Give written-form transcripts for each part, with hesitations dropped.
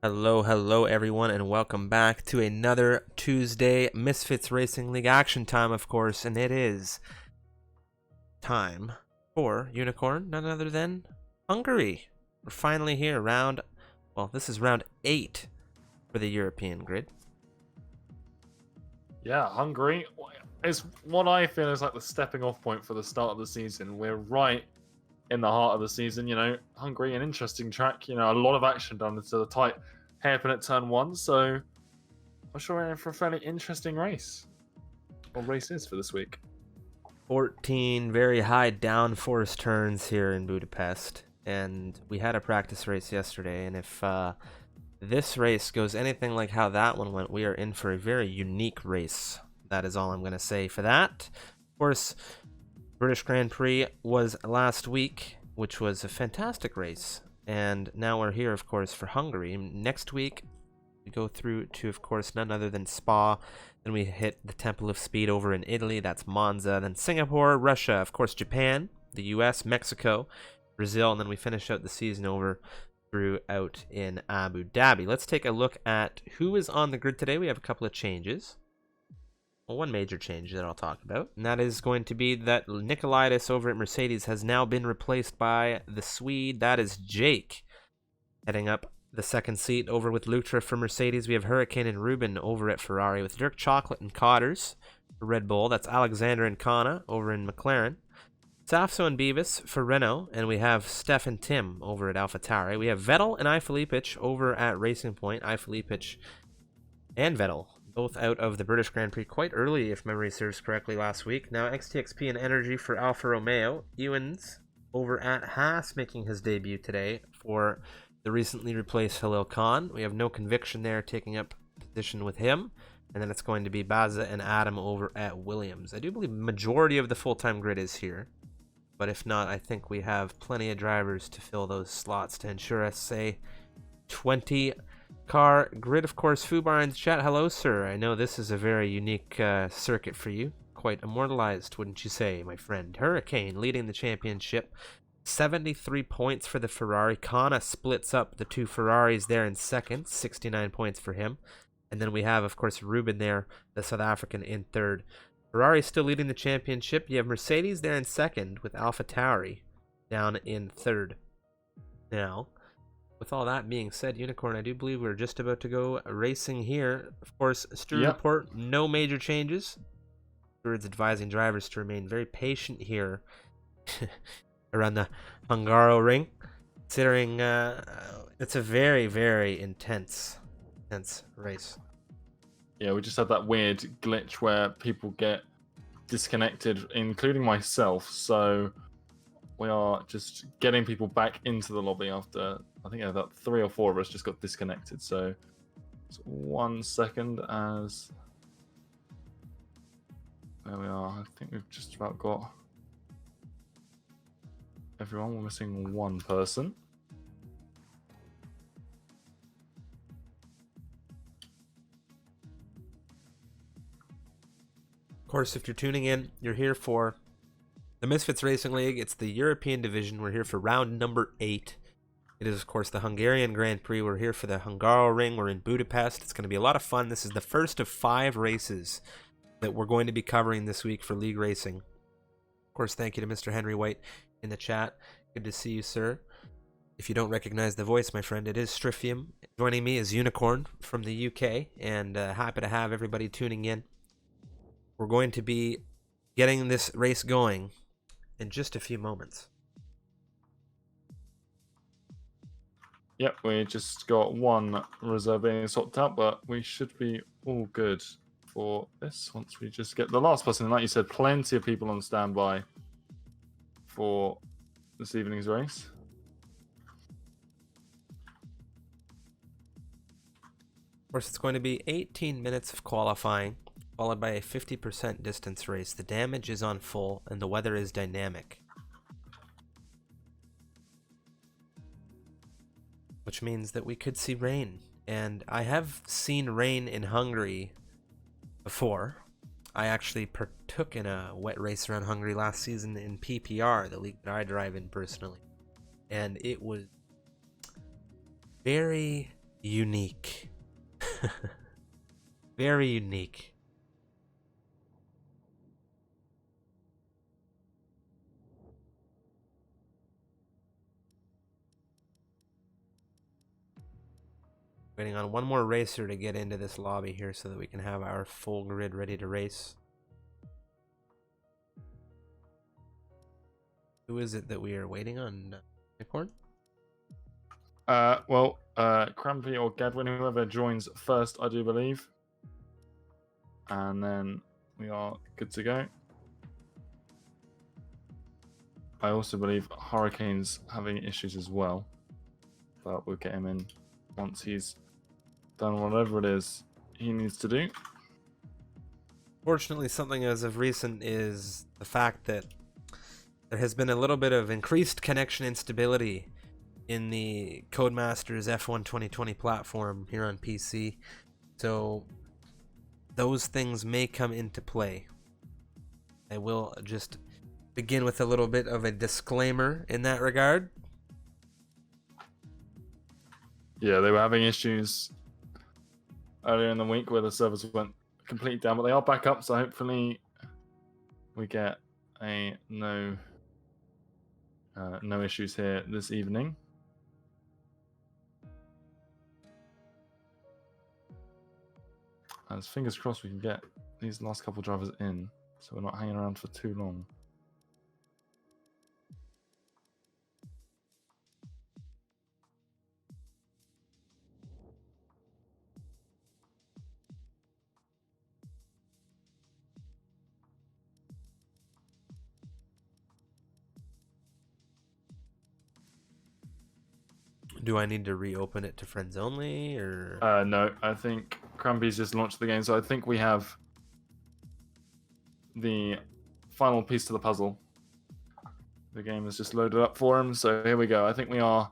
Hello everyone, and welcome back to another Tuesday Misfits Racing League action time, of course, and it is time for Unicorn, none other than Hungary. We're finally here, this is round 8 for the European grid. Yeah, Hungary is what I feel is like the stepping off point for the start of the season. We're right in the heart of the season, Hungary, an interesting track, a lot of action done into the tight hairpin at turn 1, so I'm sure we're in for a fairly interesting race. What race is for this week? 14 very high downforce turns here in Budapest, and we had a practice race yesterday, and if this race goes anything like how that one went, we are in for a very unique race. That is all I'm going to say for that. Of course, British Grand Prix was last week, which was a fantastic race. And now we're here, of course, for Hungary. Next week, we go through to, of course, none other than Spa. Then we hit the Temple of Speed over in Italy. That's Monza. Then Singapore, Russia, of course, Japan, the US, Mexico, Brazil. And then we finish out the season over throughout in Abu Dhabi. Let's take a look at who is on the grid today. We have a couple of changes. Well, one major change that I'll talk about, and that is going to be that Nikolaitis over at Mercedes has now been replaced by the Swede. That is Jake, heading up the second seat over with Lutra for Mercedes. We have Hurricane and Ruben over at Ferrari with Dirk Chocolate and Cotters for Red Bull. That's Alexander and Kana over in McLaren. Safso and Beavis for Renault, and we have Steph and Tim over at AlphaTauri. We have Vettel and iFilipich over at Racing Point. iFilipich and Vettel both out of the British Grand Prix quite early, if memory serves correctly, last week. Now XTXP and Energy for Alfa Romeo. Ewens over at Haas making his debut today for the recently replaced Halil Khan. We have no conviction there, taking up position with him. And then it's going to be Baza and Adam over at Williams. I do believe majority of the full-time grid is here. But if not, I think we have plenty of drivers to fill those slots to ensure us a 20-car grid. Of course, Fubar in the chat. Hello, sir. I know this is a very unique circuit for you. Quite immortalized, wouldn't you say, my friend? Hurricane leading the championship. 73 points for the Ferrari. Kana splits up the two Ferraris there in second. 69 points for him. And then we have, of course, Ruben there, the South African, in third. Ferrari still leading the championship. You have Mercedes there in second with AlphaTauri down in third. Now, with all that being said, Unicorn, I do believe we're just about to go racing here. Of course, Stewart report, no major changes. Stewart's advising drivers to remain very patient here around the Hungaro ring, considering it's a very, very intense race. Yeah, we just had that weird glitch where people get disconnected, including myself. So we are just getting people back into the lobby after, I think about 3 or 4 of us just got disconnected. So just 1 second as... There we are. I think we've just about got everyone. We're missing one person. Of course, if you're tuning in, you're here for the Misfits Racing League. It's the European division. We're here for round number 8. It is, of course, the Hungarian Grand Prix. We're here for the Hungaro Ring. We're in Budapest. It's going to be a lot of fun. This is the first of 5 races that we're going to be covering this week for League Racing. Of course, thank you to Mr. Henry White in the chat. Good to see you, sir. If you don't recognize the voice, my friend, it is Strifium. Joining me is Unicorn from the UK, and happy to have everybody tuning in. We're going to be getting this race going in just a few moments. Yep, we just got one reserve being swapped out, but we should be all good for this once we just get the last person. And like you said, plenty of people on standby for this evening's race. Of course, it's going to be 18 minutes of qualifying, followed by a 50% distance race. The damage is on full, and the weather is dynamic, which means that we could see rain. And I have seen rain in Hungary before. I actually partook in a wet race around Hungary last season in PPR, the league that I drive in personally. And it was very unique. Very unique. Waiting on one more racer to get into this lobby here so that we can have our full grid ready to race. Who is it that we are waiting on? Unicorn? Crampy or Gadwin, whoever joins first, I do believe. And then we are good to go. I also believe Hurricane's having issues as well. But we'll get him in once he's done whatever it is he needs to do. Fortunately, something as of recent is the fact that there has been a little bit of increased connection instability in the Codemasters F1 2020 platform here on PC. So those things may come into play. I will just begin with a little bit of a disclaimer in that regard. Yeah, they were having issues earlier in the week where the servers went completely down, but they are back up, so hopefully we get a no issues here this evening. As fingers crossed we can get these last couple drivers in, so we're not hanging around for too long. Do I need to reopen it to friends only, or? No, I think Crampy's just launched the game, so I think we have the final piece to the puzzle. The game is just loaded up for him, so here we go. I think we are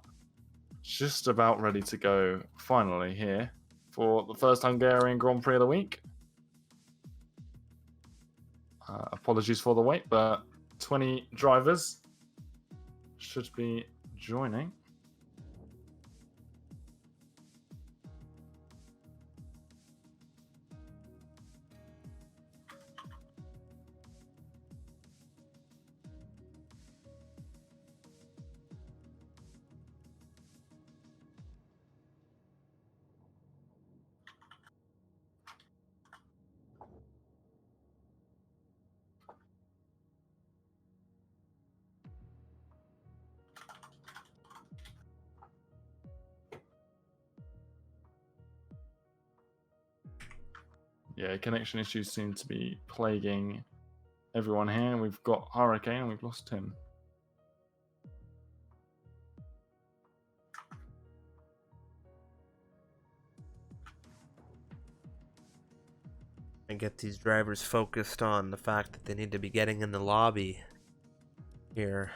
just about ready to go finally here for the first Hungarian Grand Prix of the week. Apologies for the wait, but 20 drivers should be joining. Yeah, connection issues seem to be plaguing everyone here. We've got Hurricane and we've lost him. And get these drivers focused on the fact that they need to be getting in the lobby here.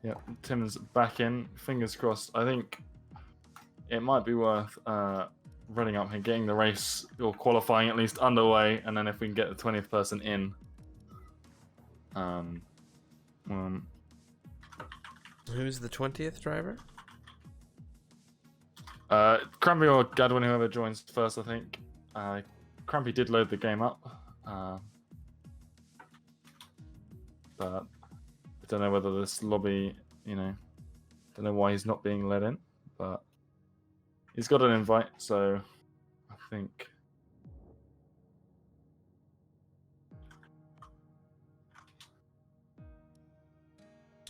Yeah, Tim's back in. Fingers crossed. I think it might be worth running up and getting the race or qualifying at least underway, and then if we can get the 20th person in. Who's the 20th driver? Crampy or Gadwin, whoever joins first, I think. Crampy did load the game up, but I don't know whether this lobby, don't know why he's not being let in, but he's got an invite, so I think.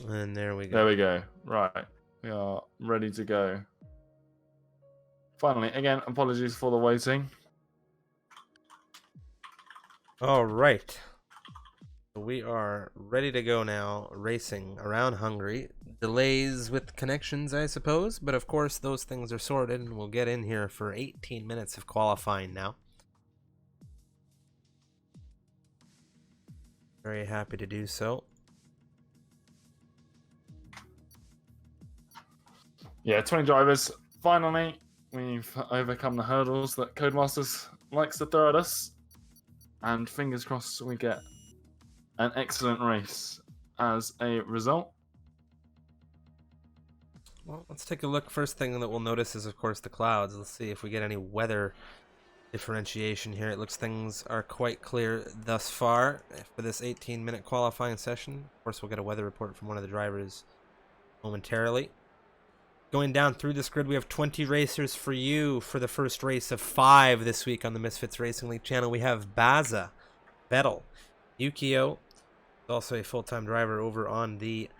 And there we go. There we go. Right. We are ready to go. Finally, again, apologies for the waiting. All right. We are ready to go now, racing around Hungary. Delays with connections, I suppose, but of course those things are sorted, and we'll get in here for 18 minutes of qualifying now. Very happy to do so. Yeah, 20 drivers. Finally, we've overcome the hurdles that Codemasters likes to throw at us. And fingers crossed we get an excellent race as a result. Well, let's take a look. First thing that we'll notice is, of course, the clouds. Let's see if we get any weather differentiation here. It looks things are quite clear thus far for this 18-minute qualifying session. Of course, we'll get a weather report from one of the drivers momentarily. Going down through this grid, we have 20 racers for you for the first race of 5 this week on the Misfits Racing League channel. We have Baza, Vettel, Yukio, also a full-time driver over on the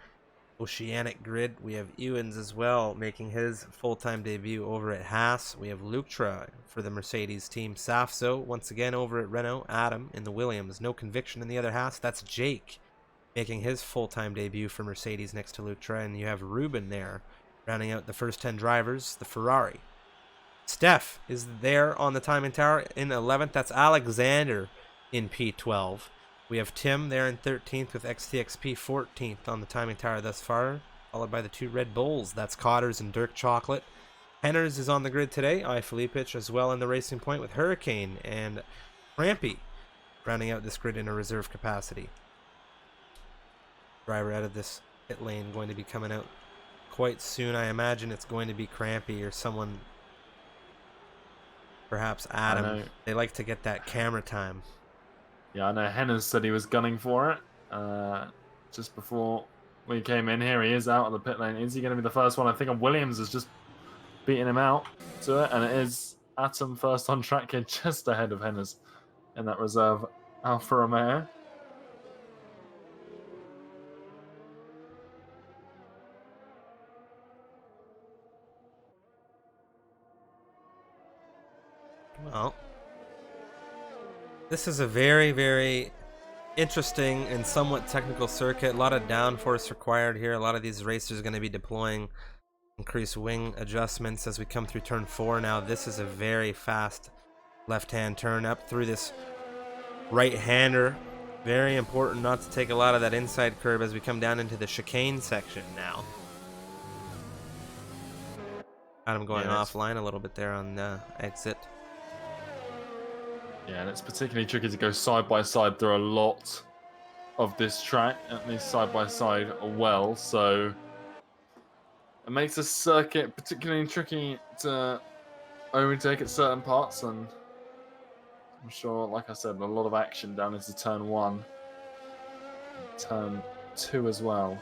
Oceanic grid. We have Ewens as well, making his full-time debut over at Haas. We have Lutra for the Mercedes team. Safso, once again over at Renault. Adam in the Williams. No conviction in the other Haas. That's Jake, making his full-time debut for Mercedes next to Lutra. And you have Ruben there, rounding out the first 10 drivers, the Ferrari. Steph is there on the timing tower in 11th. That's Alexander in P12. We have Tim there in 13th with XTXP 14th on the timing tower thus far, followed by the 2 Red Bulls. That's Cotters and Dirk Chocolate. Henners is on the grid today. I Filipich as well in the Racing Point with Hurricane and Rampy rounding out this grid in a reserve capacity. Driver out of this pit lane going to be coming out quite soon. I imagine it's going to be Crampy or someone, perhaps Adam. They like to get that camera time. Yeah, I know Henners said he was gunning for it just before we came in here. He is out of the pit lane. Is he going to be the first one? I think Williams is just beating him out to it, and it is Atom first on track here, just ahead of Henners in that reserve Alfa Romeo. Well, this is a very, very interesting and somewhat technical circuit. A lot of downforce required here. A lot of these racers are going to be deploying increased wing adjustments as we come through turn 4. Now, this is a very fast left-hand turn up through this right-hander. Very important not to take a lot of that inside curve as we come down into the chicane section now. Adam going offline a little bit there on the exit. Yeah, and it's particularly tricky to go side by side through a lot of this track, at least side by side well, so it makes the circuit particularly tricky to overtake at certain parts, and I'm sure, like I said, a lot of action down into turn 1, turn 2 as well.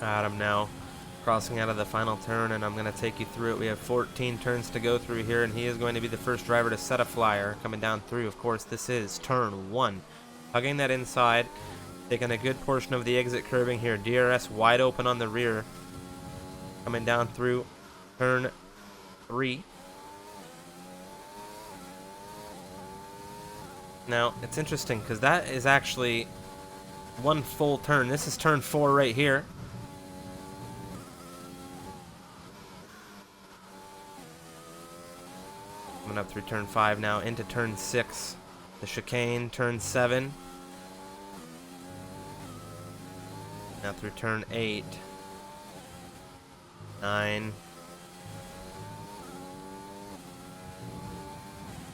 Adam now crossing out of the final turn, and I'm going to take you through it. We have 14 turns to go through here, and he is going to be the first driver to set a flyer coming down through. Of course, this is turn 1. Hugging that inside, taking a good portion of the exit curving here. DRS wide open on the rear, coming down through turn 3. Now, it's interesting because that is actually one full turn. This is turn 4 right here. Coming up through turn 5 now into turn 6. The chicane, turn 7. Now through turn 8. 9.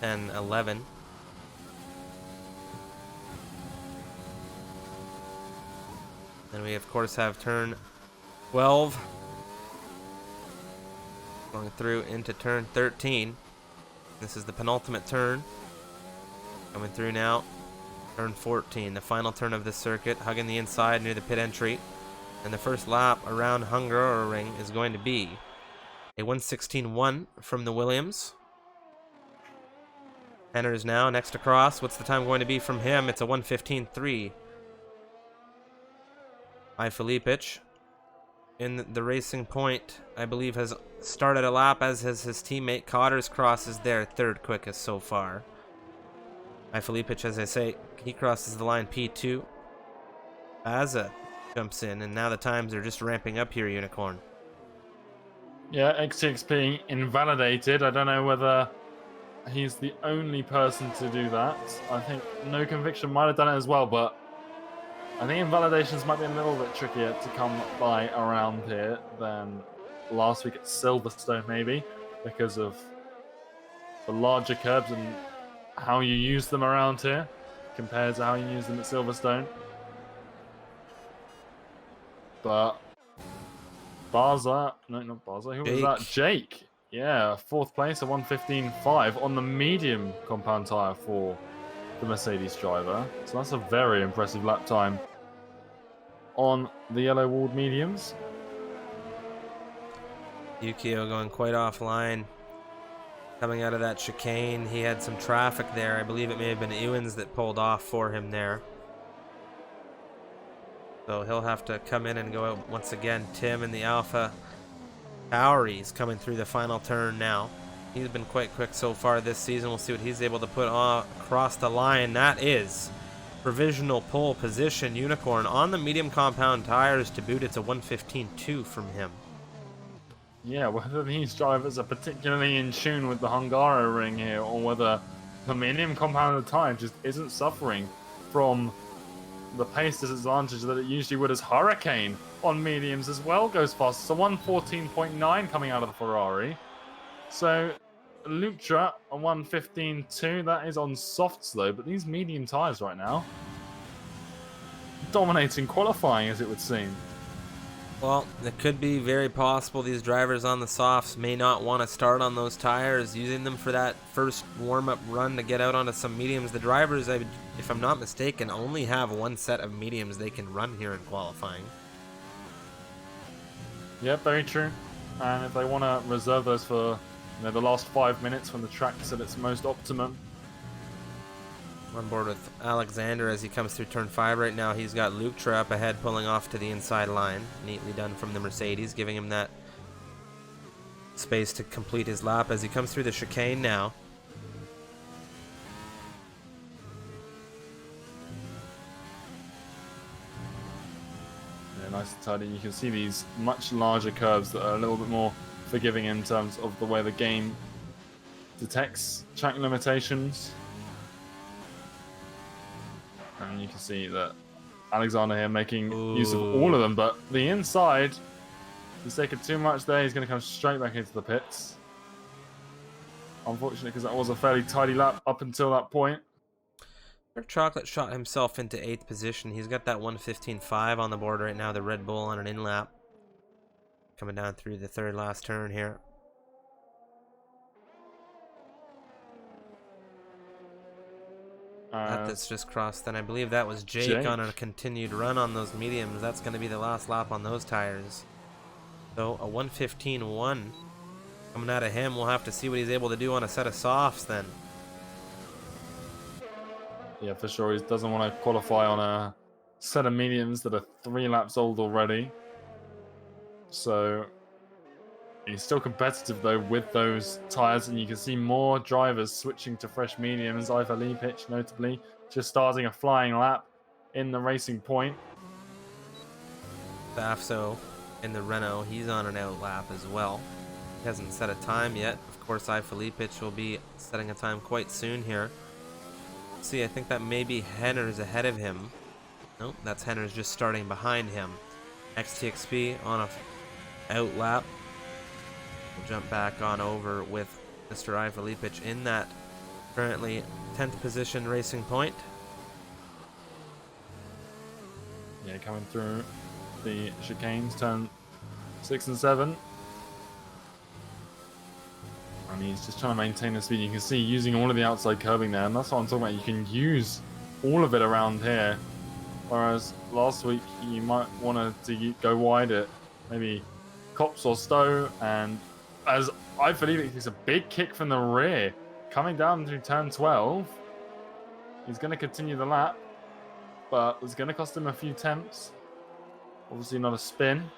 10, 11. Then we of course have turn 12. Going through into turn 13. This is the penultimate turn. Coming through now. Turn 14, the final turn of this circuit, hugging the inside near the pit entry. And the first lap around Hungaroring is going to be a 1:16.1 from the Williams. Henners now next across. What's the time going to be from him? It's a 1:15.3. I Filipich in the Racing Point, I believe, has started a lap, as has his teammate. Cotters crosses there, third quickest so far. I Filipich, as I say, he crosses the line P2. Baza jumps in, and now the times are just ramping up here, Unicorn. Yeah, XTXP invalidated. I don't know whether he's the only person to do that. I think No Conviction might have done it as well, but I think invalidations might be a little bit trickier to come by around here than last week at Silverstone, maybe, because of the larger curbs and how you use them around here. compared to how you use them at Silverstone. But Barza, no, not Barza, who was that? Jake. Yeah, 4th place at 1:15.5 on the medium compound tyre for the Mercedes driver. So that's a very impressive lap time on the yellow walled mediums. Yukio going quite offline. Coming out of that chicane, he had some traffic there. I believe it may have been Ewens that pulled off for him there. So he'll have to come in and go out once again. Tim in the Alpha Tauri's coming through the final turn now. He's been quite quick so far this season. We'll see what he's able to put across the line. That is provisional pole position. Unicorn on the medium compound tires to boot. It's a 1:15.2 from him. Yeah, whether these drivers are particularly in tune with the Hungaroring here, or whether the medium compound tire just isn't suffering from the pace disadvantage that it usually would, as Hurricane on mediums as well goes fast. So 1:14.9 coming out of the Ferrari. So Lutra on 1:15.2, that is on softs though, but these medium tyres right now dominating qualifying, as it would seem. Well, it could be very possible these drivers on the softs may not want to start on those tires, using them for that first warm-up run to get out onto some mediums. The drivers, if I'm not mistaken, only have one set of mediums they can run here in qualifying. Yeah, very true. And if they want to reserve those for the last 5 minutes when the track's at its most optimum. On board with Alexander as he comes through turn 5 right now. He's got Lutra up ahead, pulling off to the inside line. Neatly done from the Mercedes, giving him that space to complete his lap as he comes through the chicane now. Yeah, nice and tidy. You can see these much larger curves that are a little bit more forgiving in terms of the way the game detects track limitations. And you can see that Alexander here making use of all of them, but the inside, he's taken too much there. He's going to come straight back into the pits. Unfortunately, because that was a fairly tidy lap up until that point. Chocolate shot himself into 8th position. He's got that 1:15.5 on the board right now, the Red Bull on an in-lap. Coming down through the third last turn here. That's just crossed. Then I believe that was Jake on a continued run on those mediums. That's going to be the last lap on those tires. So a 1:15.1 coming out of him. We'll have to see what he's able to do on a set of softs then. Yeah, for sure. He doesn't want to qualify on a set of mediums that are 3 laps old already. So he's still competitive though with those tires, and you can see more drivers switching to fresh mediums. Ivar Lepic notably just starting a flying lap in the Racing Point. Bafso in the Renault, he's on an out lap as well. He hasn't set a time yet. Of course, Ivar Lepic will be setting a time quite soon here. Let's see, I think that maybe Henner's ahead of him. Nope, that's Henner's just starting behind him. XTXP on a out lap. We'll jump back on over with Mr. Ivar Lepic in that currently 10th position Racing Point. Yeah, coming through the chicanes, turn 6 and 7. And he's just trying to maintain the speed. You can see using all of the outside curbing there, and that's what I'm talking about. You can use all of it around here. Whereas last week you might want to go wide at maybe Cops or Stowe, and as I believe it's a big kick from the rear coming down through turn 12. He's going to continue the lap, but it's going to cost him a few temps. Obviously not a spin,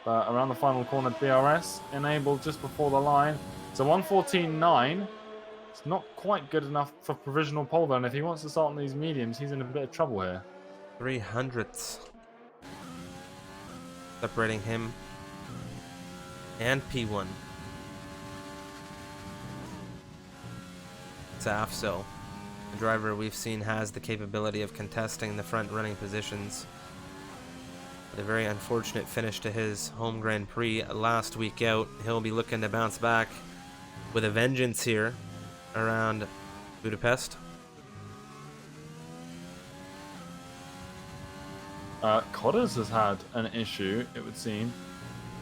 but around the final corner, DRS enabled just before the line. So 1:14.9. It's not quite good enough for provisional pole though, and if he wants to start on these mediums, he's in a bit of trouble here. 300ths separating him and P1. Safso, the driver we've seen has the capability of contesting the front running positions. With a very unfortunate finish to his home Grand Prix last week out, he'll be looking to bounce back with a vengeance here around Budapest. Codders has had an issue, it would seem.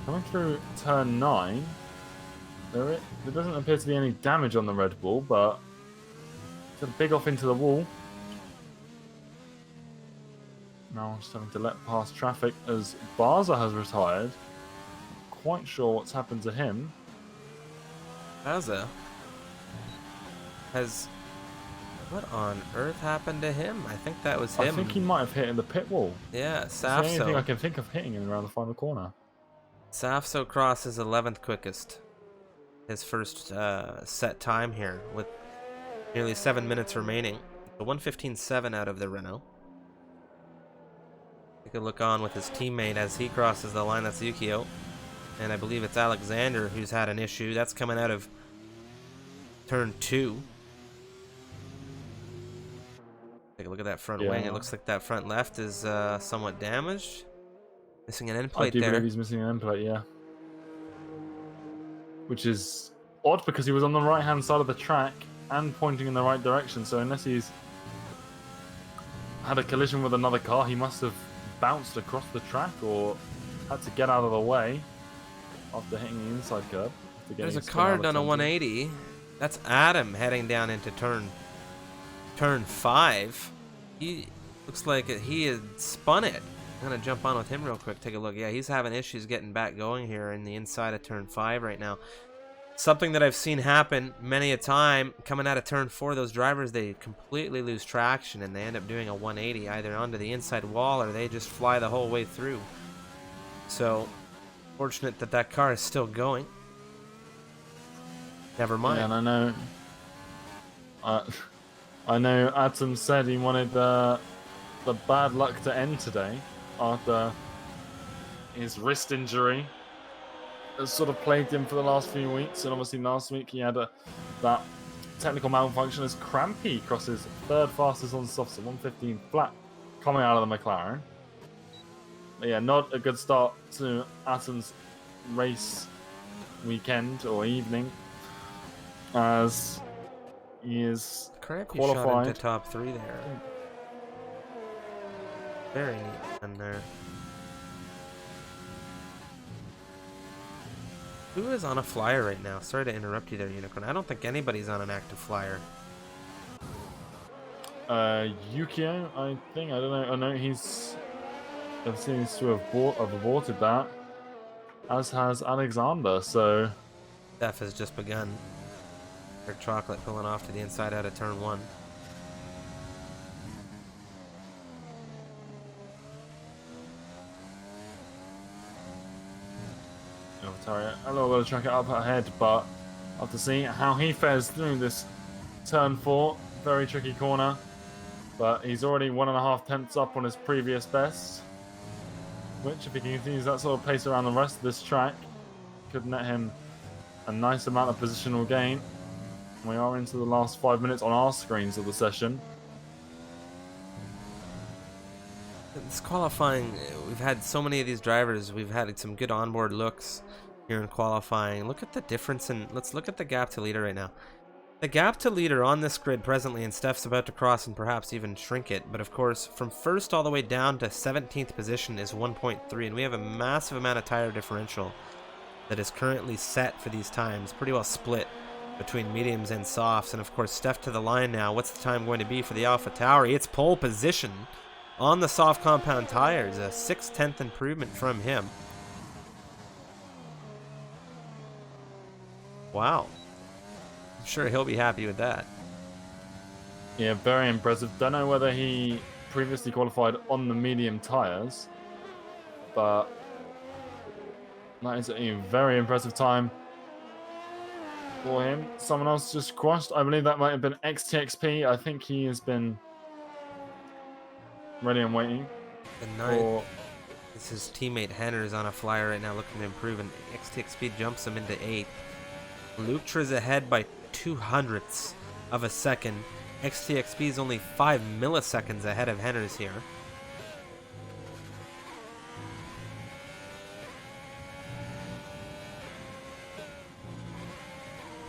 Coming through turn 9, there doesn't appear to be any damage on the Red Bull, but it's a big off into the wall. Now I'm just having to let past traffic as Barza has retired. Quite sure what's happened to him. Barza has... What on earth happened to him? I think that was him. I think he might have hit in the pit wall. Yeah, That's the only thing I Safso. can think of hitting him around the final corner. Safso crosses 11th quickest. His first set time here with nearly 7 minutes remaining. The 1:15.7 out of the Renault. Take a look on with his teammate as he crosses the line. That's Yukio. And I believe it's Alexander who's had an issue. That's coming out of turn 2. Take a look at that front wing. It looks like that front left is somewhat damaged. Missing an end plate there. I do believe he's missing an end plate, yeah. Which is odd because he was on the right-hand side of the track and pointing in the right direction. So unless he's had a collision with another car, he must have bounced across the track or had to get out of the way after hitting the inside curb. There's a car done a 180. That's Adam heading down into turn 5. He looks like he had spun it. I'm gonna jump on with him real quick, take a look. Yeah, he's having issues getting back going here in the inside of turn 5 right now. Something that I've seen happen many a time coming out of turn 4. Those drivers, they completely lose traction and they end up doing a 180 either onto the inside wall or they just fly the whole way through. So fortunate that that car is still going. Never mind. Yeah, and I know Adam said he wanted the bad luck to end today after his wrist injury has sort of plagued him for the last few weeks. And obviously last week he had that technical malfunction as Crampy crosses third fastest on softs at 1:15 flat coming out of the McLaren. But yeah, not a good start to Atom's race weekend or evening as he is qualified. Shot into top 3 there. Very neat done there. Who is on a flyer right now? Sorry to interrupt you there, Unicorn. I don't think anybody's on an active flyer. Yukio, I think. I don't know. I know he seems to have aborted that, as has Alexander. So Steph has just begun. Her chocolate pulling off to the inside out of turn 1. A little bit of track it up ahead, but I'll have to see how he fares through this turn 4. Very tricky corner, but he's already 1.5 tenths up on his previous best, which, if he continues that sort of pace around the rest of this track, could net him a nice amount of positional gain. We are into the last 5 minutes on our screens of the session. This qualifying, we've had so many of these drivers. We've had some good onboard looks here in qualifying. Look at the difference in, let's look at the gap to leader right now. The gap to leader on this grid presently, and Steph's about to cross and perhaps even shrink it, but of course from first all the way down to 17th position is 1.3, and we have a massive amount of tire differential that is currently set for these times, pretty well split between mediums and softs. And of course Steph to the line now. What's the time going to be for the Alpha Tauri? It's pole position on the soft compound tires, a 6/10 improvement from him. Wow. I'm sure he'll be happy with that. Yeah, very impressive. Don't know whether he previously qualified on the medium tires, but that is a very impressive time for him. Someone else just crushed. I believe that might have been XTXP. I think he has been ready and waiting. For... This is teammate Henner's on a flyer right now looking to improve, and XTXP jumps him into 8th. Lutra's ahead by 0.02 of a second. XTXP is only 5 milliseconds ahead of Henner's here.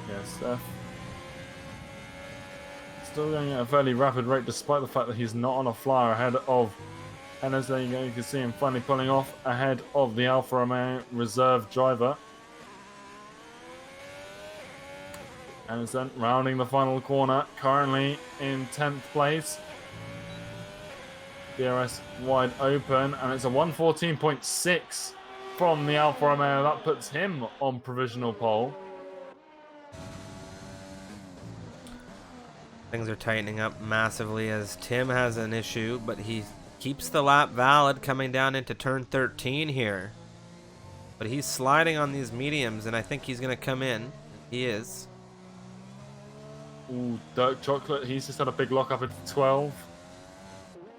Yes, Steph. Still going at a fairly rapid rate despite the fact that he's not on a flyer ahead of And as there you go, you can see him finally pulling off ahead of the Alfa Romeo reserve driver. And is then rounding the final corner, currently in 10th place. DRS wide open, and it's a 114.6 from the Alfa Romeo. That puts him on provisional pole. Things are tightening up massively as Tim has an issue, but he keeps the lap valid coming down into turn 13 here. But he's sliding on these mediums, and I think he's going to come in. He is. Ooh, Dirk Chocolate, he's just had a big lock up at 12.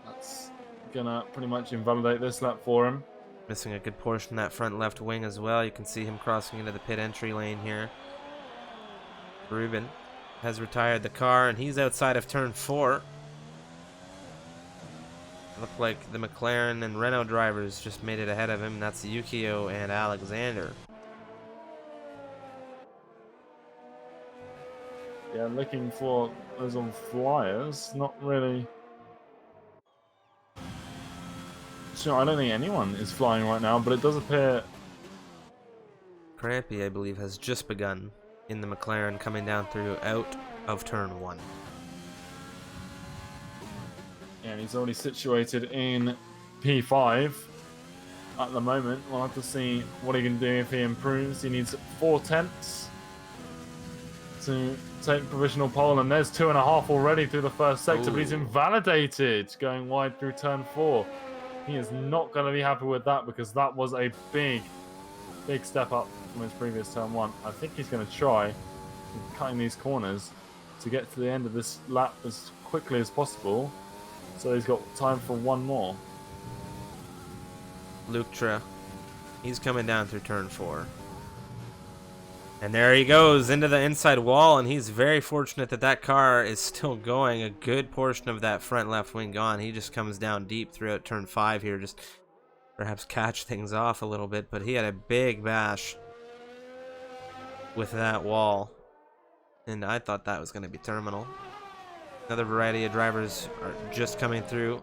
That's going to pretty much invalidate this lap for him. Missing a good portion of that front left wing as well. You can see him crossing into the pit entry lane here. Ruben has retired the car, and he's outside of turn 4. Look like the McLaren and Renault drivers just made it ahead of him. That's Yukio and Alexander. Yeah, looking for those on flyers. Not really. So I don't think anyone is flying right now, but it does appear. Crampy, I believe, has just begun in the McLaren coming down through out of turn 1. And he's already situated in P5 at the moment. We'll have to see what he can do if he improves. He needs 4 tenths to take provisional pole, and there's 2.5 already through the first sector. Ooh. But he's invalidated going wide through turn 4. He is not going to be happy with that because that was a big step up from his previous turn 1. I think he's going to try cutting these corners to get to the end of this lap as quickly as possible. So he's got time for one more. Luktra, he's coming down through turn 4. And there he goes into the inside wall, and he's very fortunate that that car is still going. A good portion of that front left wing gone. He just comes down deep throughout turn 5 here, just perhaps catch things off a little bit, but he had a big bash with that wall, and I thought that was going to be terminal. Another variety of drivers are just coming through.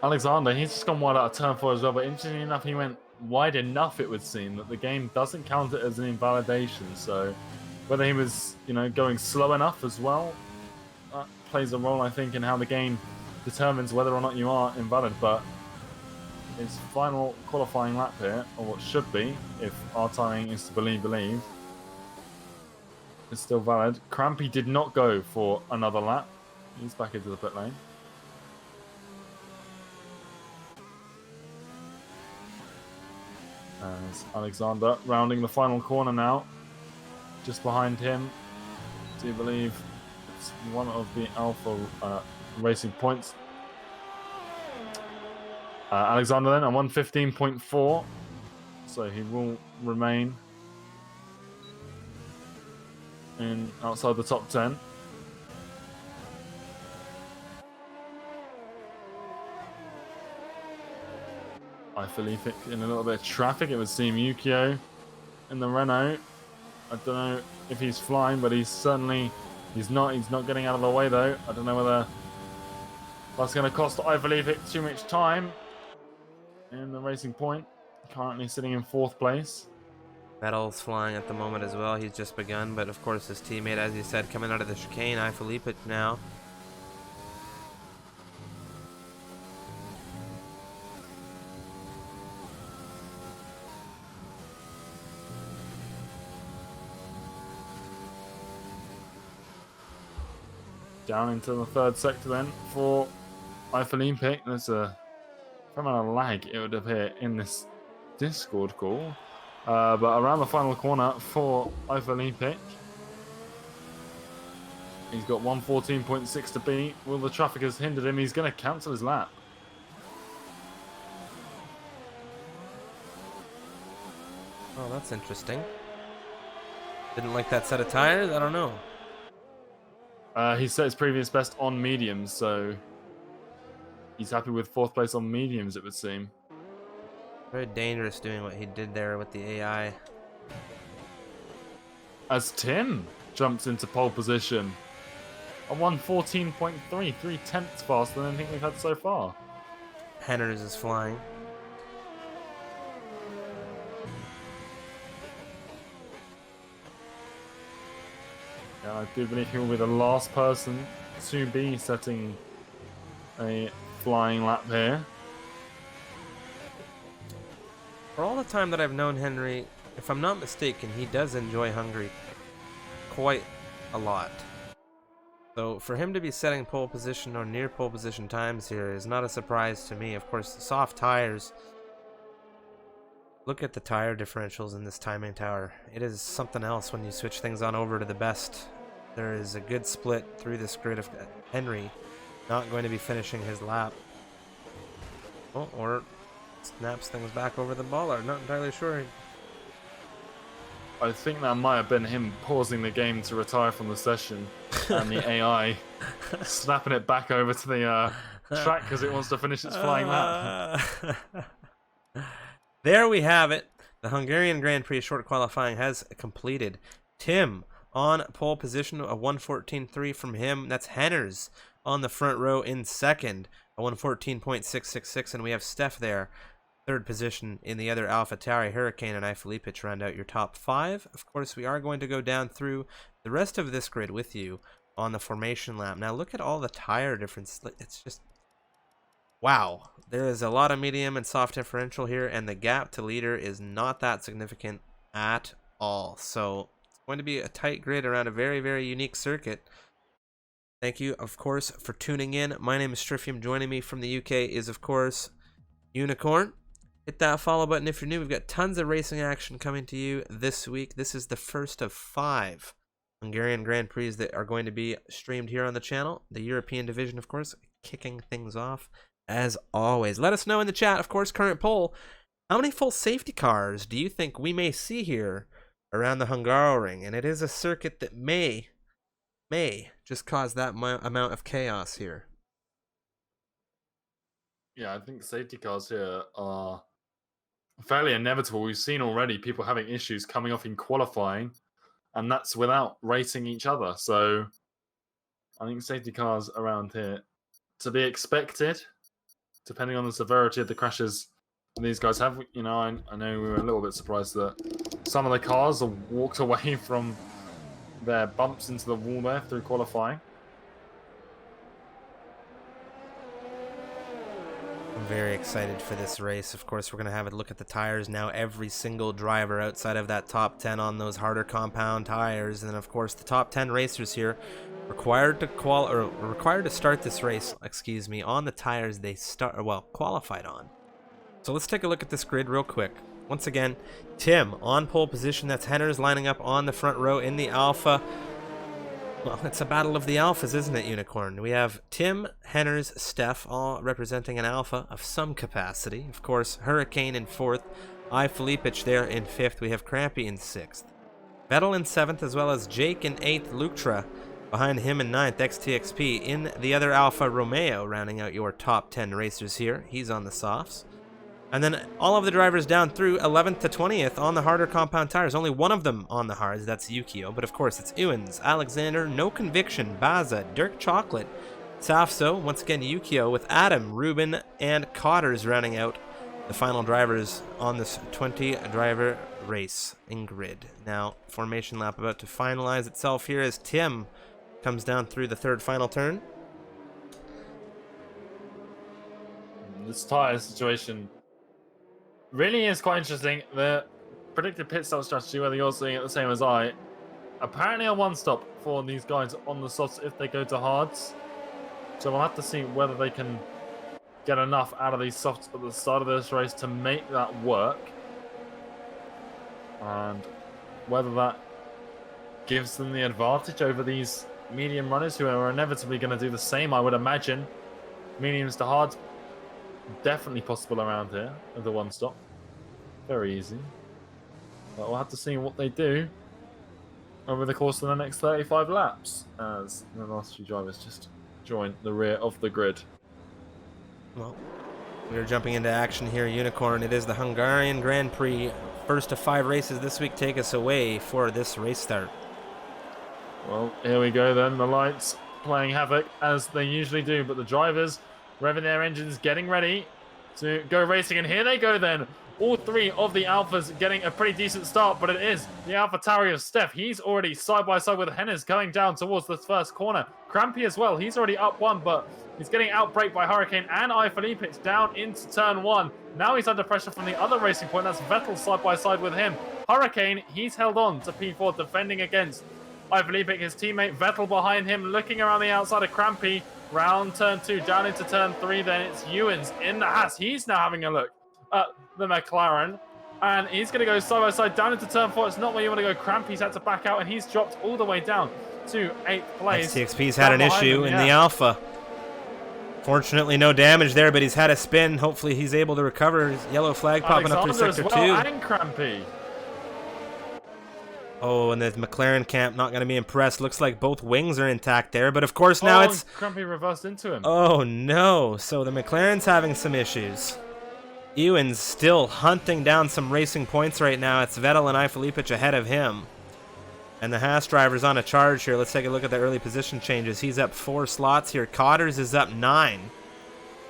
Alexander, he's just gone wide out of turn 4 as well, but interestingly enough, he went wide enough, it would seem, that the game doesn't count it as an invalidation. So whether he was, going slow enough as well, that plays a role, I think, in how the game determines whether or not you are invalid. But his final qualifying lap here, or what should be, if our timing is to believe, is still valid. Crampy did not go for another lap. He's back into the pit lane. As Alexander rounding the final corner now. Just behind him, do you believe it's one of the Alpha Racing points? Alexander then, a 115.4. So he will remain outside the top 10. Felipe in a little bit of traffic, it would seem. Yukio in the Renault. I don't know if he's flying, but he's not getting out of the way though. I don't know whether that's going to cost Felipe too much time in the Racing Point. Currently sitting in 4th place. Vettel's flying at the moment as well. He's just begun, but of course his teammate, as you said, coming out of the chicane, Felipe now. Down into the 3rd sector then for Felipe. There's a fair amount of lag, it would appear, in this Discord call. But around the final corner for Felipe. He's got 114.6 to beat. Well, the traffic has hindered him. He's going to cancel his lap. Oh, that's interesting. Didn't like that set of tires? I don't know. He set his previous best on mediums, so he's happy with 4th place on mediums, it would seem. Very dangerous doing what he did there with the AI. As Tim jumps into pole position. A 1:14.3, 3/10 faster than anything we've had so far. Henners is flying. Yeah, I do believe he will be the last person to be setting a flying lap here. For all the time that I've known Henry, if I'm not mistaken, he does enjoy Hungary quite a lot. So for him to be setting pole position or near pole position times here is not a surprise to me. Of course, the soft tires. Look at the tire differentials in this timing tower. It is something else when you switch things on over to the best. There is a good split through this grid of Henry not going to be finishing his lap. Oh, or snaps things back over the baller. Not entirely sure. I think that might have been him pausing the game to retire from the session and the AI snapping it back over to the track because it wants to finish its flying lap. There we have it. The Hungarian Grand Prix short qualifying has completed. Tim on pole position, a 1:14.3 from him. That's Henners on the front row in second, a 1:14.666, and we have Steph there. Third position in the other AlphaTauri. Hurricane and iFelipe round out your top 5. Of course, we are going to go down through the rest of this grid with you on the formation lap. Now, look at all the tire difference. It's just, wow. There is a lot of medium and soft differential here, and the gap to leader is not that significant at all. So, it's going to be a tight grid around a very, very unique circuit. Thank you, of course, for tuning in. My name is Strifium. Joining me from the UK is, of course, Unicorn. Hit that follow button if you're new. We've got tons of racing action coming to you this week. This is the first of 5 Hungarian Grand Prix that are going to be streamed here on the channel. The European division, of course, kicking things off as always. Let us know in the chat, of course, current poll. How many full safety cars do you think we may see here around the Hungaroring? And it is a circuit that may just cause that amount of chaos here. Yeah, I think safety cars here are fairly inevitable. We've seen already people having issues coming off in qualifying, and that's without racing each other. So I think safety cars around here to be expected, depending on the severity of the crashes these guys have. You know, I know we were a little bit surprised that some of the cars have walked away from their bumps into the wall there through qualifying. I'm very excited for this race. Of course, we're going to have a look at the tires now. Every single driver outside of that top 10 on those harder compound tires. And then, of course, the top 10 racers here required to start this race, on the tires they qualified on. So let's take a look at this grid real quick. Once again, Tim on pole position. That's Henners lining up on the front row in the Alpha. Well, it's a battle of the alphas, isn't it, Unicorn? We have Tim, Henners, Steph, all representing an alpha of some capacity. Of course, Hurricane in 4th, iFelipe there in 5th. We have Crampy in 6th. Vettel in 7th, as well as Jake in 8th, Lutra behind him in 9th, XTXP. In the other Alfa Romeo, rounding out your top 10 racers here. He's on the softs. And then all of the drivers down through 11th to 20th on the harder compound tires. Only one of them on the hards, that's Yukio. But of course, it's Ewens, Alexander, No Conviction, Baza, Dirk Chocolate, Safso, once again Yukio, with Adam, Ruben, and Cotters rounding out the final drivers on this 20-driver race in grid. Now, formation lap about to finalize itself here as Tim comes down through the 3rd final turn. This tire situation really is quite interesting. The predicted pit stop strategy, whether you're seeing it the same as I, apparently a one stop for these guys on the softs if they go to hards. So we'll have to see whether they can get enough out of these softs at the start of this race to make that work. And whether that gives them the advantage over these medium runners who are inevitably going to do the same, I would imagine. Mediums to hards, definitely possible around here with the one stop. Very easy. But we'll have to see what they do over the course of the next 35 laps as the last few drivers just join the rear of the grid. Well, we are jumping into action here, Unicorn. It is the Hungarian Grand Prix. First of 5 races this week. Take us away for this race start. Well, here we go then. The lights playing havoc as they usually do, but the drivers revving their engines, getting ready to go racing, and here they go then. All three of the Alphas getting a pretty decent start, but it is the AlphaTauri of Steph. He's already side by side with Hennes going down towards the first corner. Crampy as well. He's already up one, but he's getting outbraked by Hurricane and iFelipe down into turn one. Now he's under pressure from the other racing point. That's Vettel side by side with him. Hurricane, he's held on to P4, defending against iFelipe, his teammate. Vettel behind him, looking around the outside of Crampy. Round turn two, down into turn three. Then it's Ewens in the Haas. He's now having a look at the McLaren, and he's going to go side by side down into turn four. It's not where you want to go. Crampy's had to back out, and he's dropped all the way down to 8th place. XTXP's had an issue in the Alpha. Fortunately, no damage there, but he's had a spin. Hopefully, he's able to recover. His yellow flag popping up through sector 2. And Crampy. Oh, and the McLaren camp not going to be impressed. Looks like both wings are intact there, but of course now it's... Crampy reversed into him. Oh, no. So the McLaren's having some issues. Ewan's still hunting down some racing points right now. It's Vettel and iFelipe ahead of him. And the Haas driver's on a charge here. Let's take a look at the early position changes. He's up 4 slots here. Cotters is up 9.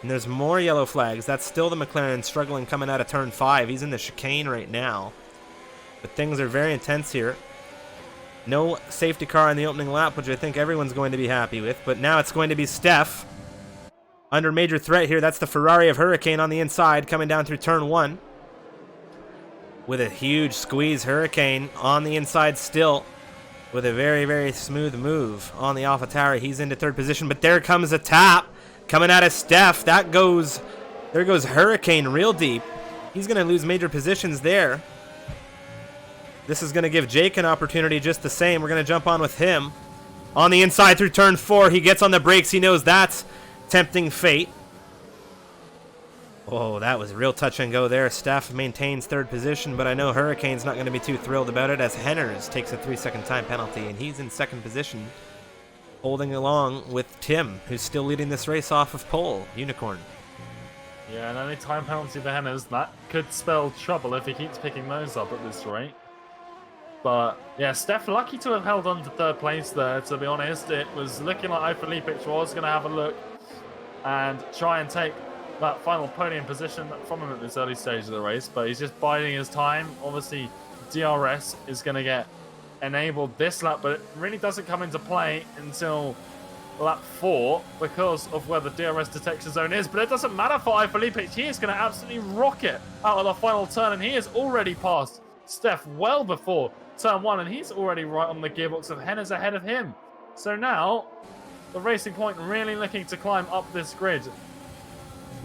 And there's more yellow flags. That's still the McLaren struggling coming out of turn 5. He's in the chicane right now. But things are very intense here. No safety car on the opening lap, which I think everyone's going to be happy with. But now it's going to be Steph under major threat here. That's the Ferrari of Hurricane on the inside coming down through turn 1. With a huge squeeze. Hurricane on the inside still with a very, very smooth move on the AlphaTauri. He's into 3rd position, but there comes a tap coming out of Steph. There goes Hurricane real deep. He's going to lose major positions there. This is going to give Jake an opportunity just the same. We're going to jump on with him. On the inside through turn 4, he gets on the brakes. He knows that's tempting fate. Oh, that was real touch and go there. Steph maintains 3rd position, but I know Hurricane's not going to be too thrilled about it as Henners takes a 3-second time penalty, and he's in 2nd position, holding along with Tim, who's still leading this race off of pole. Unicorn. Yeah, and any time penalty for Henners, that could spell trouble if he keeps picking those up at this rate. But yeah, Steph lucky to have held on to 3rd place there, to be honest. It was looking like iFelipe was going to have a look and try and take that final podium position from him at this early stage of the race, but he's just biding his time. Obviously, DRS is going to get enabled this lap, but it really doesn't come into play until lap 4 because of where the DRS detection zone is. But it doesn't matter for iFelipe. He is going to absolutely rocket out of the final turn, and he has already passed Steph well before turn 1, and he's already right on the gearbox of Henners ahead of him. So now, the Racing Point really looking to climb up this grid.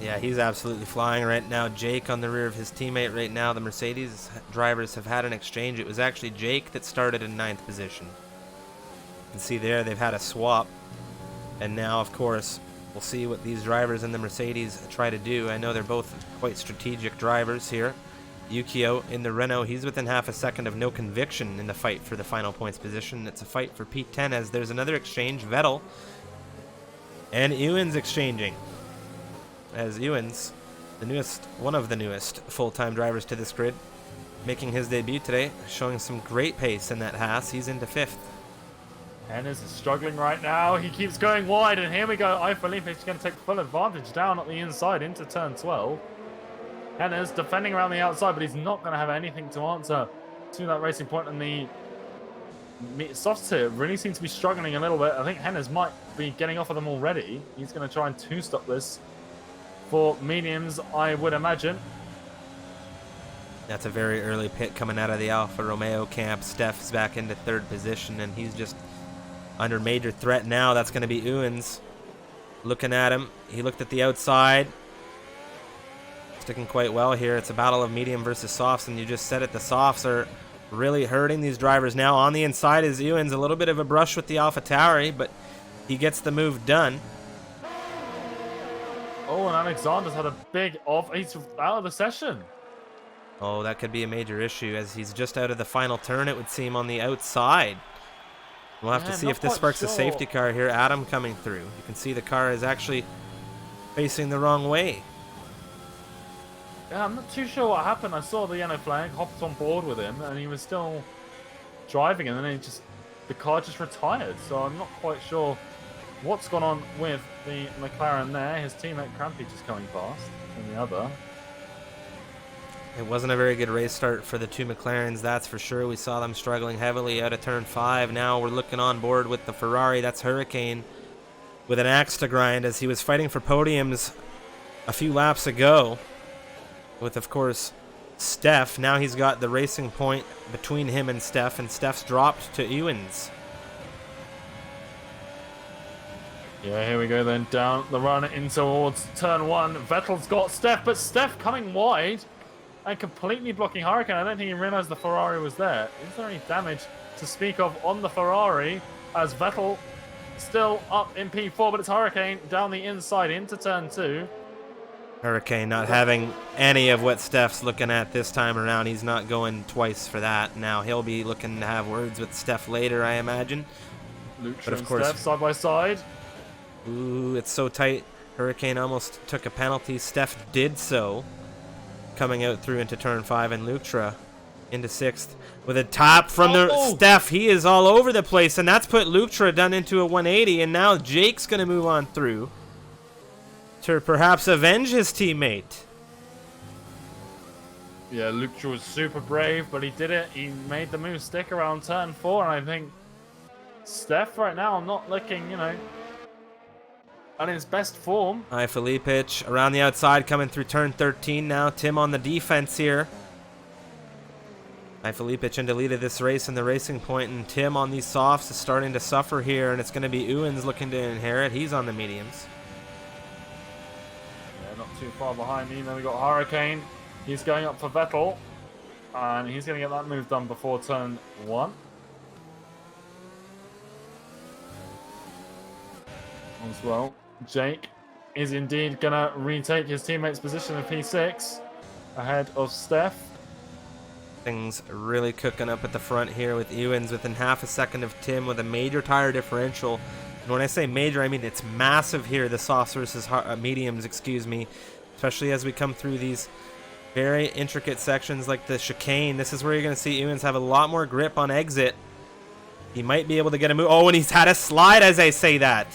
Yeah, he's absolutely flying right now. Jake on the rear of his teammate right now. The Mercedes drivers have had an exchange. It was actually Jake that started in 9th position. You can see there they've had a swap. And now, of course, we'll see what these drivers in the Mercedes try to do. I know they're both quite strategic drivers here. Yukio in the Renault, he's within half a second of no conviction in the fight for the final points position. It's a fight for P10 as there's another exchange. Vettel and Ewens exchanging. As Ewens, one of the newest full-time drivers to this grid, making his debut today, showing some great pace in that Haas. He's into 5th. Henners is struggling right now. He keeps going wide, and here we go. iFelipe is going to take full advantage down at the inside into turn 12. Henners defending around the outside, but he's not going to have anything to answer to that Racing Point, and the softs here really seem to be struggling a little bit. I think Henners might be getting off of them already. He's going to try and 2-stop this for mediums, I would imagine. That's a very early pit coming out of the Alfa Romeo camp. Steph's back into 3rd position, and he's just under major threat now. That's going to be Ewens. Looking at him. He looked at the outside. Sticking quite well here. It's a battle of medium versus softs, and you just said it. The softs are really hurting these drivers now. On the inside is Ewens. A little bit of a brush with the AlphaTauri, but he gets the move done. Oh, and Alexander's had a big off. He's out of the session. Oh, that could be a major issue as he's just out of the final turn, it would seem, on the outside. We'll have to see if this sparks a safety car here. Adam coming through. You can see the car is actually facing the wrong way. Yeah, I'm not too sure what happened. I saw the yellow flag, hopped on board with him, and he was still driving, and then the car just retired. So I'm not quite sure what's gone on with the McLaren there. His teammate Crampy just coming past in the other. It wasn't a very good race start for the two McLarens, that's for sure. We saw them struggling heavily out of turn 5. Now we're looking on board with the Ferrari. That's Hurricane with an axe to grind as he was fighting for podiums a few laps ago with, of course, Steph. Now he's got the racing point between him and Steph's dropped to Ewens. Yeah, here we go then, down the run in towards turn 1. Vettel's got Steph, but Steph coming wide and completely blocking Hurricane. I don't think he realized the Ferrari was there. Is there any damage to speak of on the Ferrari as Vettel still up in P4, but it's Hurricane down the inside into turn 2. Hurricane not having any of what Steph's looking at this time around. He's not going twice for that. Now he'll be looking to have words with Steph later, I imagine. Luke and Steph side by side. Ooh, it's so tight. Hurricane almost took a penalty. Steph did so, coming out through into turn 5, and Lutra into 6th with a top from the Steph. He is all over the place, and that's put Lutra down into a 180, and now Jake's going to move on through to perhaps avenge his teammate. Yeah, Lutra was super brave, but he did it. He made the move stick around turn 4, and I think Steph right now not looking, you know, on his best form. Hi, Filipich around the outside coming through turn 13 now. Tim on the defense here. Hi, Filipich into lead of this race in the racing point, and Tim on these softs is starting to suffer here, and it's going to be Ewens looking to inherit. He's on the mediums. Yeah, not too far behind me. Then we got Hurricane. He's going up for Vettel, and he's going to get that move done before turn 1. As well, Jake is indeed going to retake his teammate's position in P6 ahead of Steph. Things really cooking up at the front here with Ewens within half a second of Tim with a major tire differential. And when I say major, I mean it's massive here, the softs versus mediums, excuse me, especially as we come through these very intricate sections like the chicane. This is where you're going to see Ewens have a lot more grip on exit. He might be able to get a move. Oh, and he's had a slide as I say that.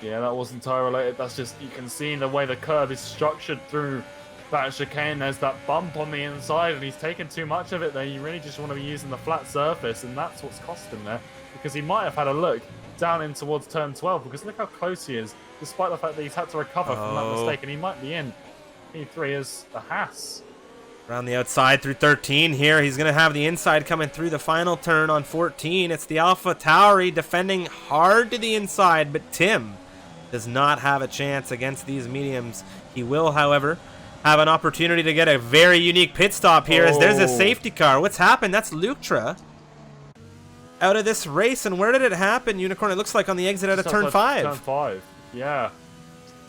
Yeah, that wasn't tire related. That's just, you can see the way the curve is structured through that chicane. There's that bump on the inside, and he's taken too much of it there. You really just want to be using the flat surface, and that's what's cost him there. Because he might have had a look down in towards turn 12, because look how close he is, despite the fact that he's had to recover from that mistake, and he might be in P3 as a Haas. Around the outside through 13 here. He's going to have the inside coming through the final turn on 14. It's the Alpha Tauri defending hard to the inside, but Tim does not have a chance against these mediums. He will, however, have an opportunity to get a very unique pit stop here as there's a safety car. What's happened? That's Lutra out of this race. And where did it happen, Unicorn? It looks like on the exit out of turn 5. Turn 5, yeah.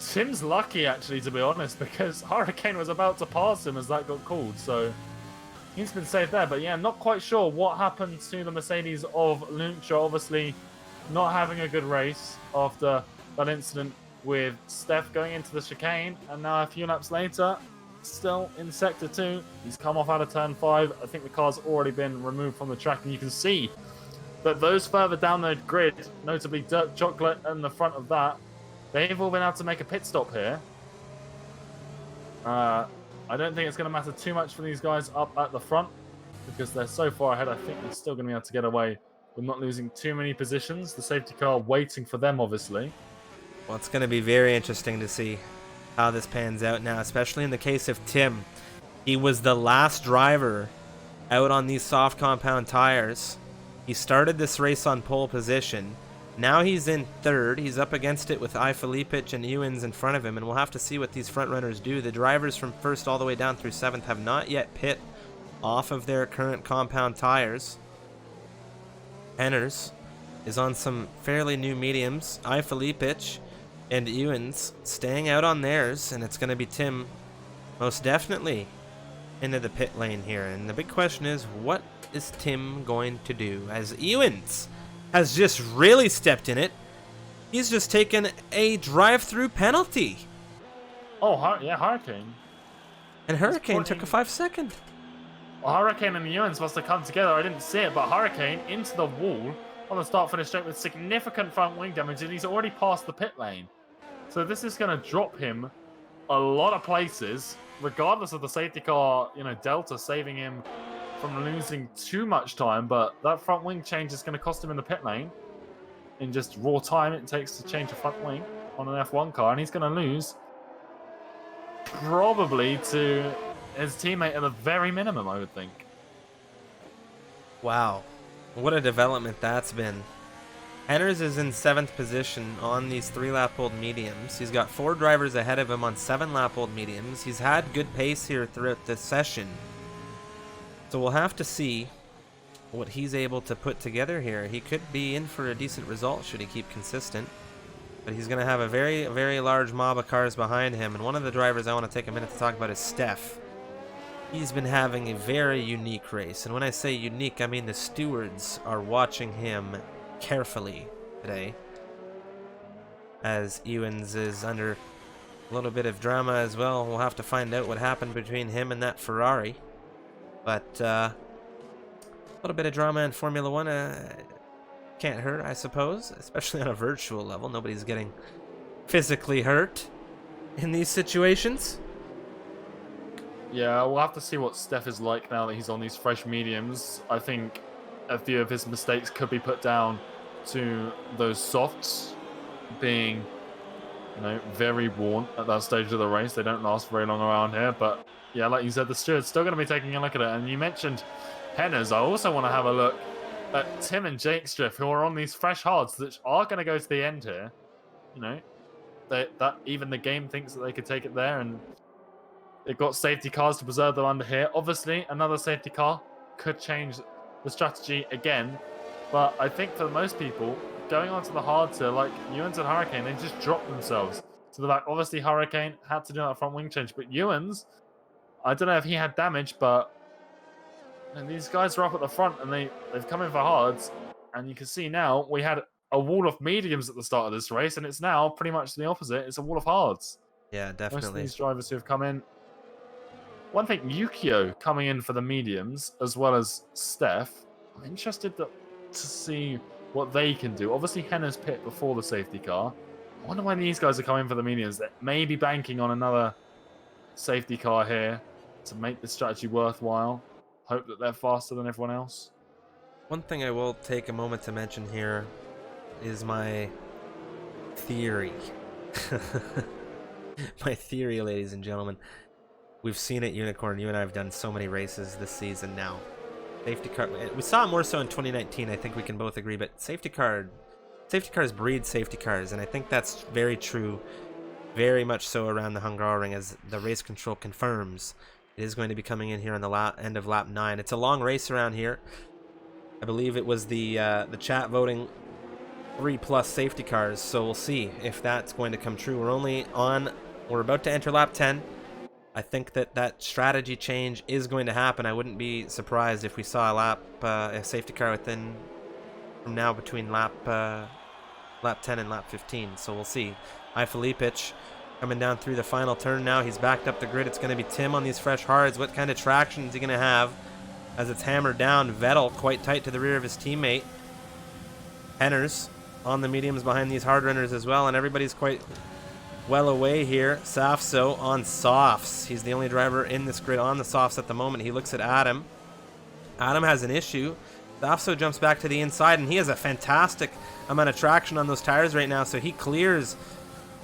Tim's lucky, actually, to be honest, because Hurricane was about to pass him as that got called. So he's been saved there. But yeah, not quite sure what happened to the Mercedes of Lutra. Obviously not having a good race after that incident with Steph going into the chicane, and now a few laps later, still in Sector 2. He's come off out of Turn 5. I think the car's already been removed from the track, and you can see that those further down the grid, notably Dirt Chocolate and the front of that, they've all been able to make a pit stop here. I don't think it's going to matter too much for these guys up at the front, because they're so far ahead. I think they're still going to be able to get away with not losing too many positions. The safety car waiting for them, obviously. Well, it's going to be very interesting to see how this pans out now, especially in the case of Tim. He was the last driver out on these soft compound tires. He started this race on pole position. Now he's in 3rd. He's up against it with Filipich and Ewens in front of him, and we'll have to see what these front runners do. The drivers from 1st all the way down through 7th have not yet pit off of their current compound tires. Henners is on some fairly new mediums. Filipich and Ewens staying out on theirs, and it's going to be Tim most definitely into the pit lane here. And the big question is, what is Tim going to do? As Ewens has just really stepped in it. He's just taken a drive-through penalty. Oh, yeah, Hurricane. And Hurricane took a 5-second. Well, Hurricane and Ewens must have come together. I didn't see it, but Hurricane into the wall, on the start-finish straight with significant front wing damage, and he's already passed the pit lane. So this is going to drop him a lot of places, regardless of the safety car, Delta saving him from losing too much time. But that front wing change is going to cost him in the pit lane in just raw time it takes to change a front wing on an F1 car, and he's going to lose probably to his teammate at the very minimum, I would think. Wow, what a development that's been. Henners is in 7th position on these 3-lap-old mediums. He's got 4 drivers ahead of him on 7-lap-old mediums. He's had good pace here throughout this session. So we'll have to see what he's able to put together here. He could be in for a decent result should he keep consistent. But he's going to have a very, very large mob of cars behind him. And one of the drivers I want to take a minute to talk about is Steph. He's been having a very unique race. And when I say unique, I mean the stewards are watching him carefully today, as Ewens is under a little bit of drama as well. We'll have to find out what happened between him and that Ferrari, but a little bit of drama in Formula 1 can't hurt, I suppose, especially on a virtual level. Nobody's getting physically hurt in these situations. Yeah, we'll have to see what Steph is like now that he's on these fresh mediums. I think a few of his mistakes could be put down to those softs being, very worn at that stage of the race. They don't last very long around here, but yeah, like you said, the steward's still going to be taking a look at it. And you mentioned Henners. I also want to have a look at Tim and Jake Striff, who are on these fresh hards that are going to go to the end here. That even the game thinks that they could take it there, and they've got safety cars to preserve them under here. Obviously, another safety car could change the strategy again, but I think for most people, going onto the hard tier, like Ewens and Hurricane, they just dropped themselves to the back. Obviously, Hurricane had to do that front wing change, but Ewens, I don't know if he had damage, but these guys are up at the front, and they've come in for hards, and you can see now we had a wall of mediums at the start of this race, and it's now pretty much the opposite. It's a wall of hards. Yeah, definitely. Most of these drivers who have come in. One thing, Yukio coming in for the mediums, as well as Steph. I'm interested to see what they can do. Obviously, Henner's pit before the safety car. I wonder when these guys are coming for the mediums. They may be banking on another safety car here to make the strategy worthwhile. Hope that they're faster than everyone else. One thing I will take a moment to mention here is my theory. My theory, ladies and gentlemen. We've seen it, Unicorn. You and I have done so many races this season now. Safety car. We saw it more so in 2019. I think we can both agree. But safety cars breed safety cars, and I think that's very true, very much so around the Hungaroring, as the race control confirms. It is going to be coming in here on the end of lap 9. It's a long race around here. I believe it was the chat voting 3+ safety cars. So we'll see if that's going to come true. We're about to enter lap 10. I think that strategy change is going to happen. I wouldn't be surprised if we saw a safety car from now between lap 10 and lap 15. So we'll see. Filipic coming down through the final turn now. He's backed up the grid. It's going to be Tim on these fresh hards. What kind of traction is he going to have as it's hammered down? Vettel quite tight to the rear of his teammate. Henners on the mediums behind these hard runners as well, and everybody's quite well away here. Safso on softs. He's the only driver in this grid on the softs at the moment. He looks at Adam. Adam has an issue. Safso jumps back to the inside, and he has a fantastic amount of traction on those tires right now, so he clears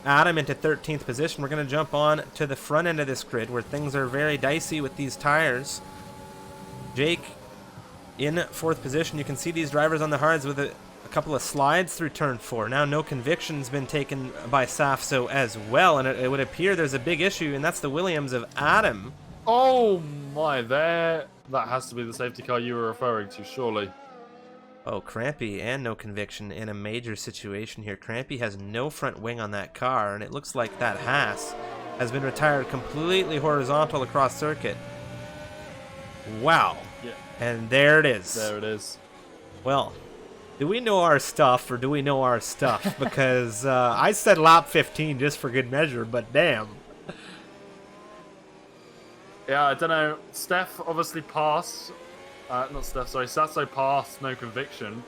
Adam into 13th position. We're going to jump on to the front end of this grid where things are very dicey with these tires. Jake in 4th position. You can see these drivers on the hards with a couple of slides through turn 4. Now no conviction's been taken by Safso as well, and it would appear there's a big issue, and that's the Williams of Adam. Oh my, that has to be the safety car you were referring to, surely. Oh, Crampy and no conviction in a major situation here. Crampy has no front wing on that car, and it looks like that Haas has been retired completely horizontal across circuit. Wow. Yeah. And there it is. There it is. Well, do we know our stuff, or do we know our stuff? Because I said lap 15 just for good measure, but damn. Yeah, I don't know. Steph obviously passed. Not Steph, sorry. Sasso passed, no conviction.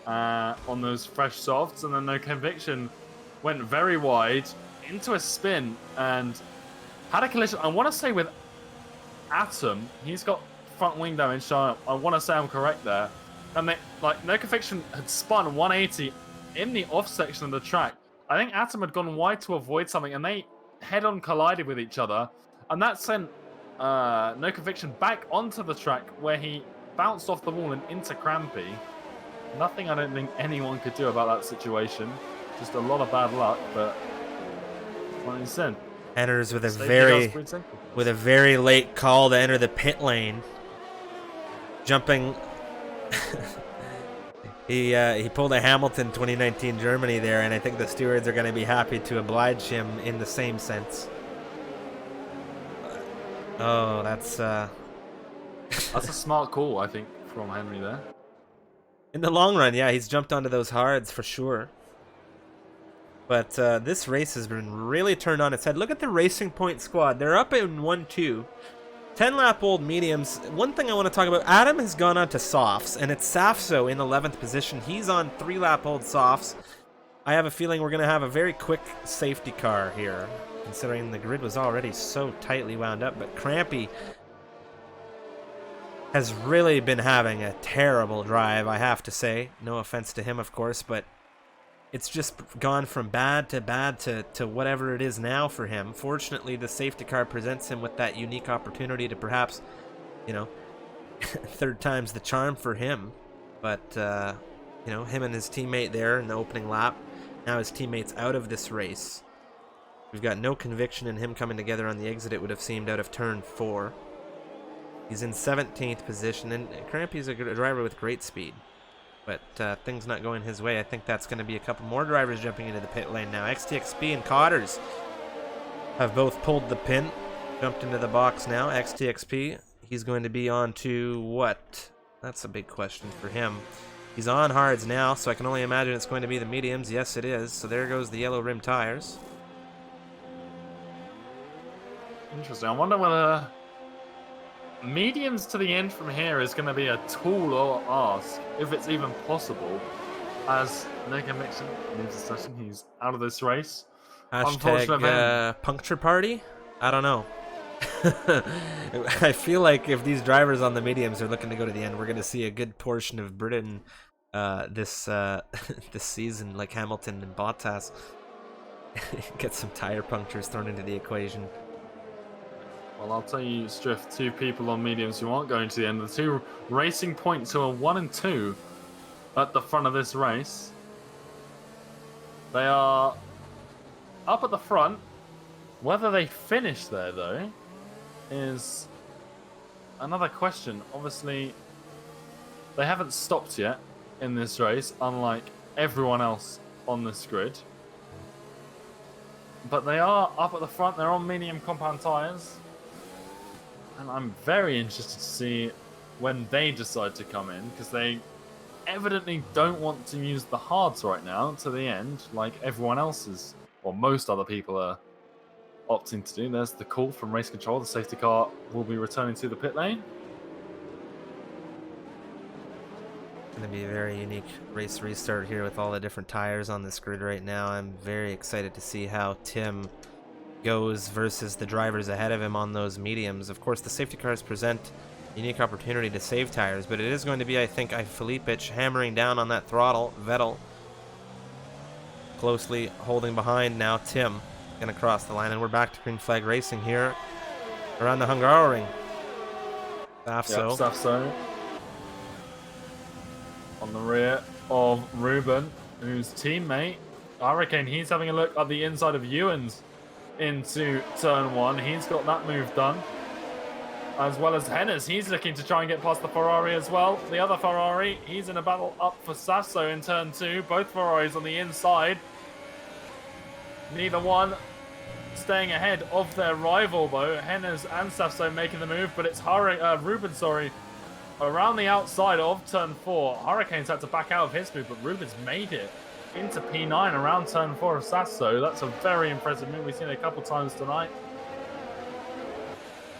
on those fresh softs, and then No Conviction went very wide into a spin and had a collision. I want to say with Atom, he's got front wing damage, so I want to say I'm correct there. And they, like, No Conviction had spun 180 in the off section of the track. I think Atom had gone wide to avoid something, and they head-on collided with each other, and that sent No Conviction back onto the track where he bounced off the wall and into Crampy. Nothing I don't think anyone could do about that situation. Just a lot of bad luck, but like you said, Enters with a very late call to enter the pit lane. Jumping. He pulled a Hamilton 2019 Germany there, and I think the stewards are going to be happy to oblige him in the same sense. Oh, that's that's a smart call, I think, from Henry there. In the long run, yeah, he's jumped onto those hards for sure. But this race has been really turned on its head. Look at the Racing Point squad. They're up in 1-2. 10-lap-old mediums. One thing I want to talk about, Adam has gone on to softs, and it's Safso in 11th position. He's on 3-lap-old softs. I have a feeling we're going to have a very quick safety car here, considering the grid was already so tightly wound up. But Crampy has really been having a terrible drive, I have to say. No offense to him, of course, but it's just gone from bad to whatever it is now for him. Fortunately, the safety car presents him with that unique opportunity to perhaps, you know, third time's the charm for him. But, you know, him and his teammate there in the opening lap. Now his teammate's out of this race. We've got No Conviction in him coming together on the exit, it would have seemed, out of turn 4. He's in 17th position, and Crampy's a driver with great speed. But things not going his way. I think that's going to be a couple more drivers jumping into the pit lane now. XTXP and Cotters have both pulled the pin, jumped into the box now. XTXP, he's going to be on to what? That's a big question for him. He's on hards now, so I can only imagine it's going to be the mediums. Yes, it is. So there goes the yellow rim tires. Interesting. I wonder whether mediums to the end from here is going to be a tall or ask, if it's even possible, as No Conviction leaves the session. He's out of this race. Hashtag puncture party? I don't know. I feel like if these drivers on the mediums are looking to go to the end, we're going to see a good portion of Britain this this season, like Hamilton and Bottas. Get some tire punctures thrown into the equation. Well, I'll tell you, Striff, 2 people on mediums who aren't going to the end. The 2 Racing Points who are 1 and 2 at the front of this race. They are up at the front. Whether they finish there, though, is another question. Obviously, they haven't stopped yet in this race, unlike everyone else on this grid. But they are up at the front. They're on medium compound tyres. And I'm very interested to see when they decide to come in, because they evidently don't want to use the hards right now to the end, like everyone else is, or most other people are opting to do. There's the call from race control. The safety car will be returning to the pit lane. Going to be a very unique race restart here with all the different tires on this grid right now. I'm very excited to see how Tim goes versus the drivers ahead of him on those mediums. Of course, the safety cars present a unique opportunity to save tires, but it is going to be, I think, Filipic hammering down on that throttle. Vettel closely holding behind now. Tim going to cross the line, and we're back to green flag racing here around the Hungaroring. Safso. Yep, Safso on the rear of Ruben, whose teammate, Hurricane, he's having a look at the inside of Ewan's into turn 1. He's got that move done. As well as Hennes, he's looking to try and get past the Ferrari as well. The other Ferrari, he's in a battle up for Sasso in turn 2. Both Ferraris on the inside. Neither one staying ahead of their rival, though. Hennes and Sasso making the move, but it's Ruben, around the outside of turn 4. Hurricane's had to back out of his move, but Ruben's made it into P9 around turn 4 of Sasso. That's a very impressive move. We've seen it a couple times tonight.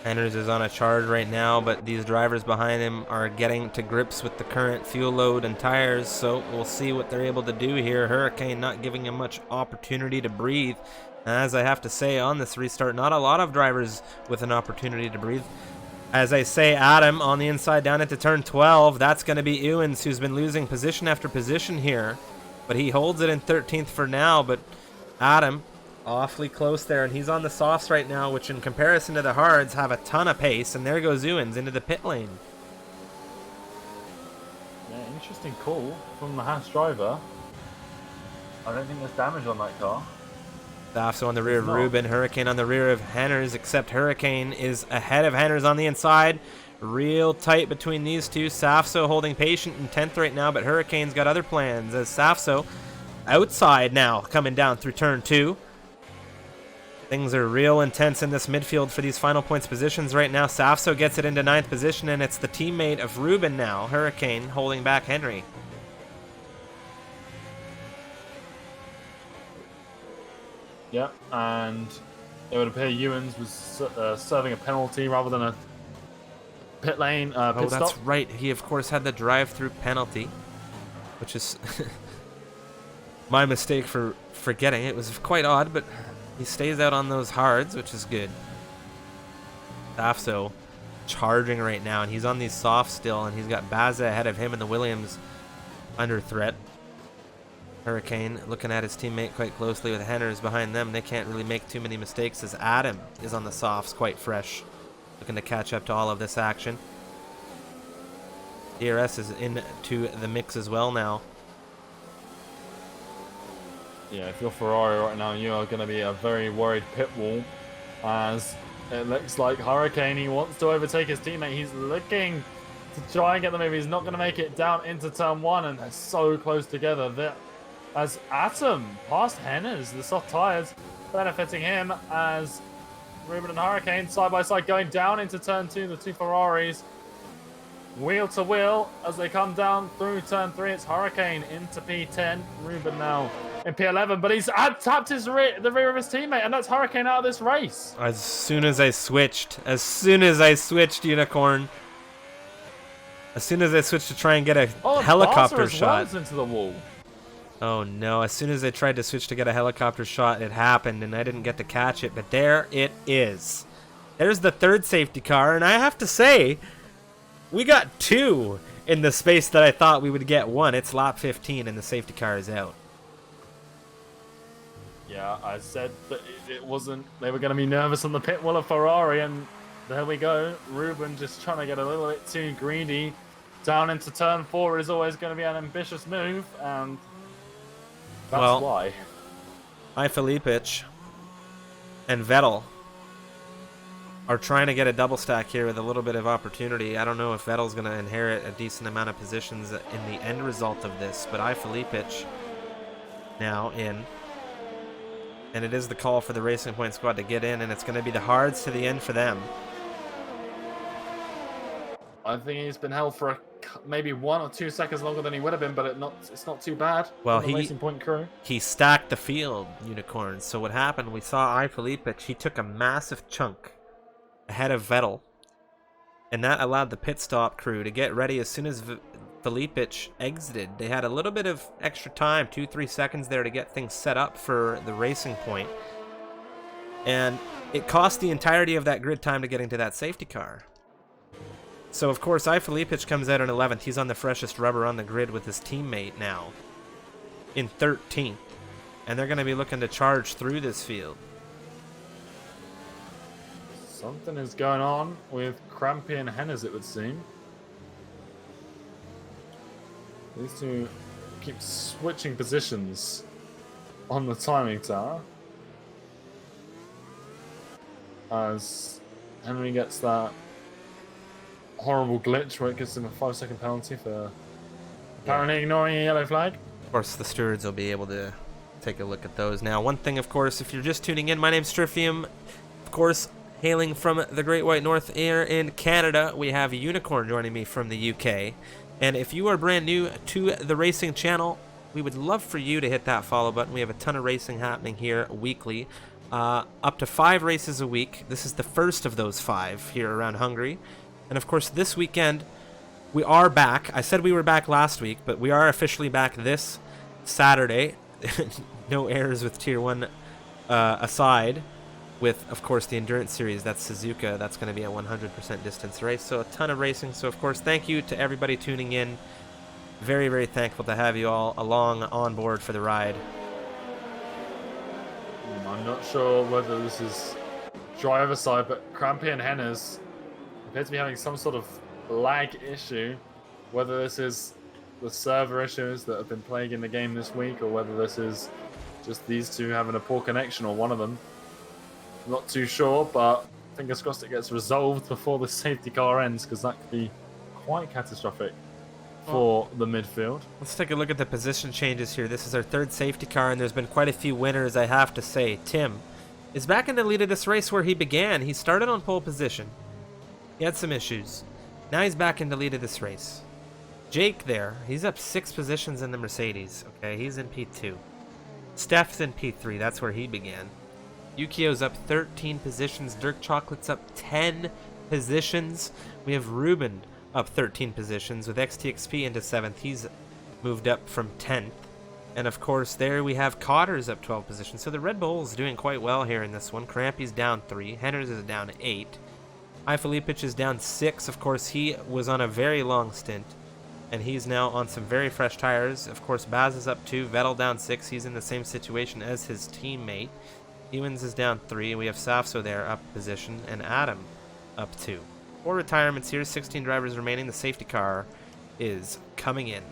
Heners is on a charge right now, but these drivers behind him are getting to grips with the current fuel load and tires, so we'll see what they're able to do here. Hurricane not giving him much opportunity to breathe. As I have to say, on this restart, not a lot of drivers with an opportunity to breathe. As I say, Adam on the inside down into turn 12. That's going to be Ewens, who's been losing position after position here, but he holds it in 13th for now. But Adam awfully close there, and he's on the softs right now, which in comparison to the hards have a ton of pace. And there goes Ewens into the pit lane. Yeah, interesting call from the Haas driver. I don't think there's damage on that car. Safso on the rear of Ruben, Hurricane on the rear of Henners, except Hurricane is ahead of Henners on the inside. Real tight between these two. Safso holding patient in 10th right now, but Hurricane's got other plans as Safso outside now coming down through turn 2. Things are real intense in this midfield for these final points positions right now. Safso gets it into 9th position, and it's the teammate of Ruben now, Hurricane, holding back Henry. Yep, and it would appear Ewens was serving a penalty rather than a pit lane pit Oh, that's stop. right. He, of course, had the drive-through penalty, which is my mistake for forgetting. It was quite odd, but he stays out on those hards, which is good. Safso charging right now, and he's on these softs still, and he's got Baza ahead of him and the Williams under threat. Hurricane looking at his teammate quite closely with Henners behind them. They can't really make too many mistakes as Adam is on the softs, quite fresh, looking to catch up to all of this action. DRS is into the mix as well now. Yeah, if you're Ferrari right now, you are going to be a very worried pit wall, as it looks like Hurricane, he wants to overtake his teammate. He's looking to try and get the move. He's not going to make it down into turn 1, and they're so close together that as Atom past Henners, the soft tires benefiting him, as Ruben and Hurricane side by side going down into turn 2, the two Ferraris wheel to wheel as they come down through turn 3. It's Hurricane into P10, Ruben now in P11, but he's tapped the rear of his teammate, and that's Hurricane out of this race. As soon as I switched, Unicorn, as soon as I switched to try and get a helicopter shot. Into the wall. Oh no, as soon as I tried to switch to get a helicopter shot, it happened, and I didn't get to catch it, but there it is. There's the third safety car, and I have to say, we got 2 in the space that I thought we would get 1. It's lap 15, and the safety car is out. Yeah, I said that it wasn't, they were going to be nervous on the pit wall of Ferrari, and there we go. Ruben just trying to get a little bit too greedy. Down into turn 4 is always going to be an ambitious move, and that's why. Filipich and Vettel are trying to get a double stack here with a little bit of opportunity. I don't know if Vettel's going to inherit a decent amount of positions in the end result of this, but Filipich now in. And it is the call for the Racing Point squad to get in, and it's going to be the hards to the end for them. I think he's been held for maybe 1 or 2 seconds longer than he would have been, but it's not too bad. Well, Racing Point crew. He stacked the field, Unicorns. So what happened, we saw Filipich, he took a massive chunk ahead of Vettel, and that allowed the pit stop crew to get ready as soon as Filipich exited. They had a little bit of extra time, 2-3 seconds there to get things set up for the Racing Point, and it cost the entirety of that grid time to get into that safety car. So of course Filipich comes out in 11th. He's on the freshest rubber on the grid with his teammate now in 13th, and they're going to be looking to charge through this field. Something is going on with Crampy and Henners, it would seem. These two keep switching positions on the timing tower, as Henry gets that horrible glitch where it gives him a 5-second penalty for apparently ignoring a yellow flag. Of course, the stewards will be able to take a look at those. Now, one thing, of course, if you're just tuning in, my name's Strifium. Of course, hailing from the Great White North here in Canada, we have Unicorn joining me from the UK. And if you are brand new to the racing channel, we would love for you to hit that follow button. We have a ton of racing happening here weekly. up to 5 races a week. This is the first of those 5 here around Hungary. And of course, this weekend, we are back. I said we were back last week, but we are officially back this Saturday. No errors with Tier 1 aside. With, of course, the Endurance Series. That's Suzuka. That's going to be a 100% distance race. So a ton of racing. So, of course, thank you to everybody tuning in. Very, very thankful to have you all along on board for the ride. I'm not sure whether this is driver side, but Crampy and Henners appear to be having some sort of lag issue. Whether this is the server issues that have been plaguing the game this week, or whether this is just these two having a poor connection, or one of them. Not too sure, but fingers crossed it gets resolved before the safety car ends, because that could be quite catastrophic for the midfield. Let's take a look at the position changes here. This is our 3rd safety car, and there's been quite a few winners, I have to say. Tim is back in the lead of this race where he began. He started on pole position. He had some issues. Now he's back in the lead of this race. Jake there, he's up 6 positions in the Mercedes. Okay, he's in P2. Steph's in P3, that's where he began. Yukio's up 13 positions. Dirk Chocolate's up 10 positions. We have Ruben up 13 positions with XTXP into 7th. He's moved up from 10th. And of course, there we have Cotter's up 12 positions. So the Red Bull's doing quite well here in this one. Crampy's down 3. Henners is down 8. Ifalipich is down 6. Of course, he was on a very long stint. And he's now on some very fresh tires. Of course, Baz is up 2. Vettel down 6. He's in the same situation as his teammate. Ewens is down 3. We have Safso there up position. And Adam up 2. 4 retirements here. 16 drivers remaining. The safety car is coming in.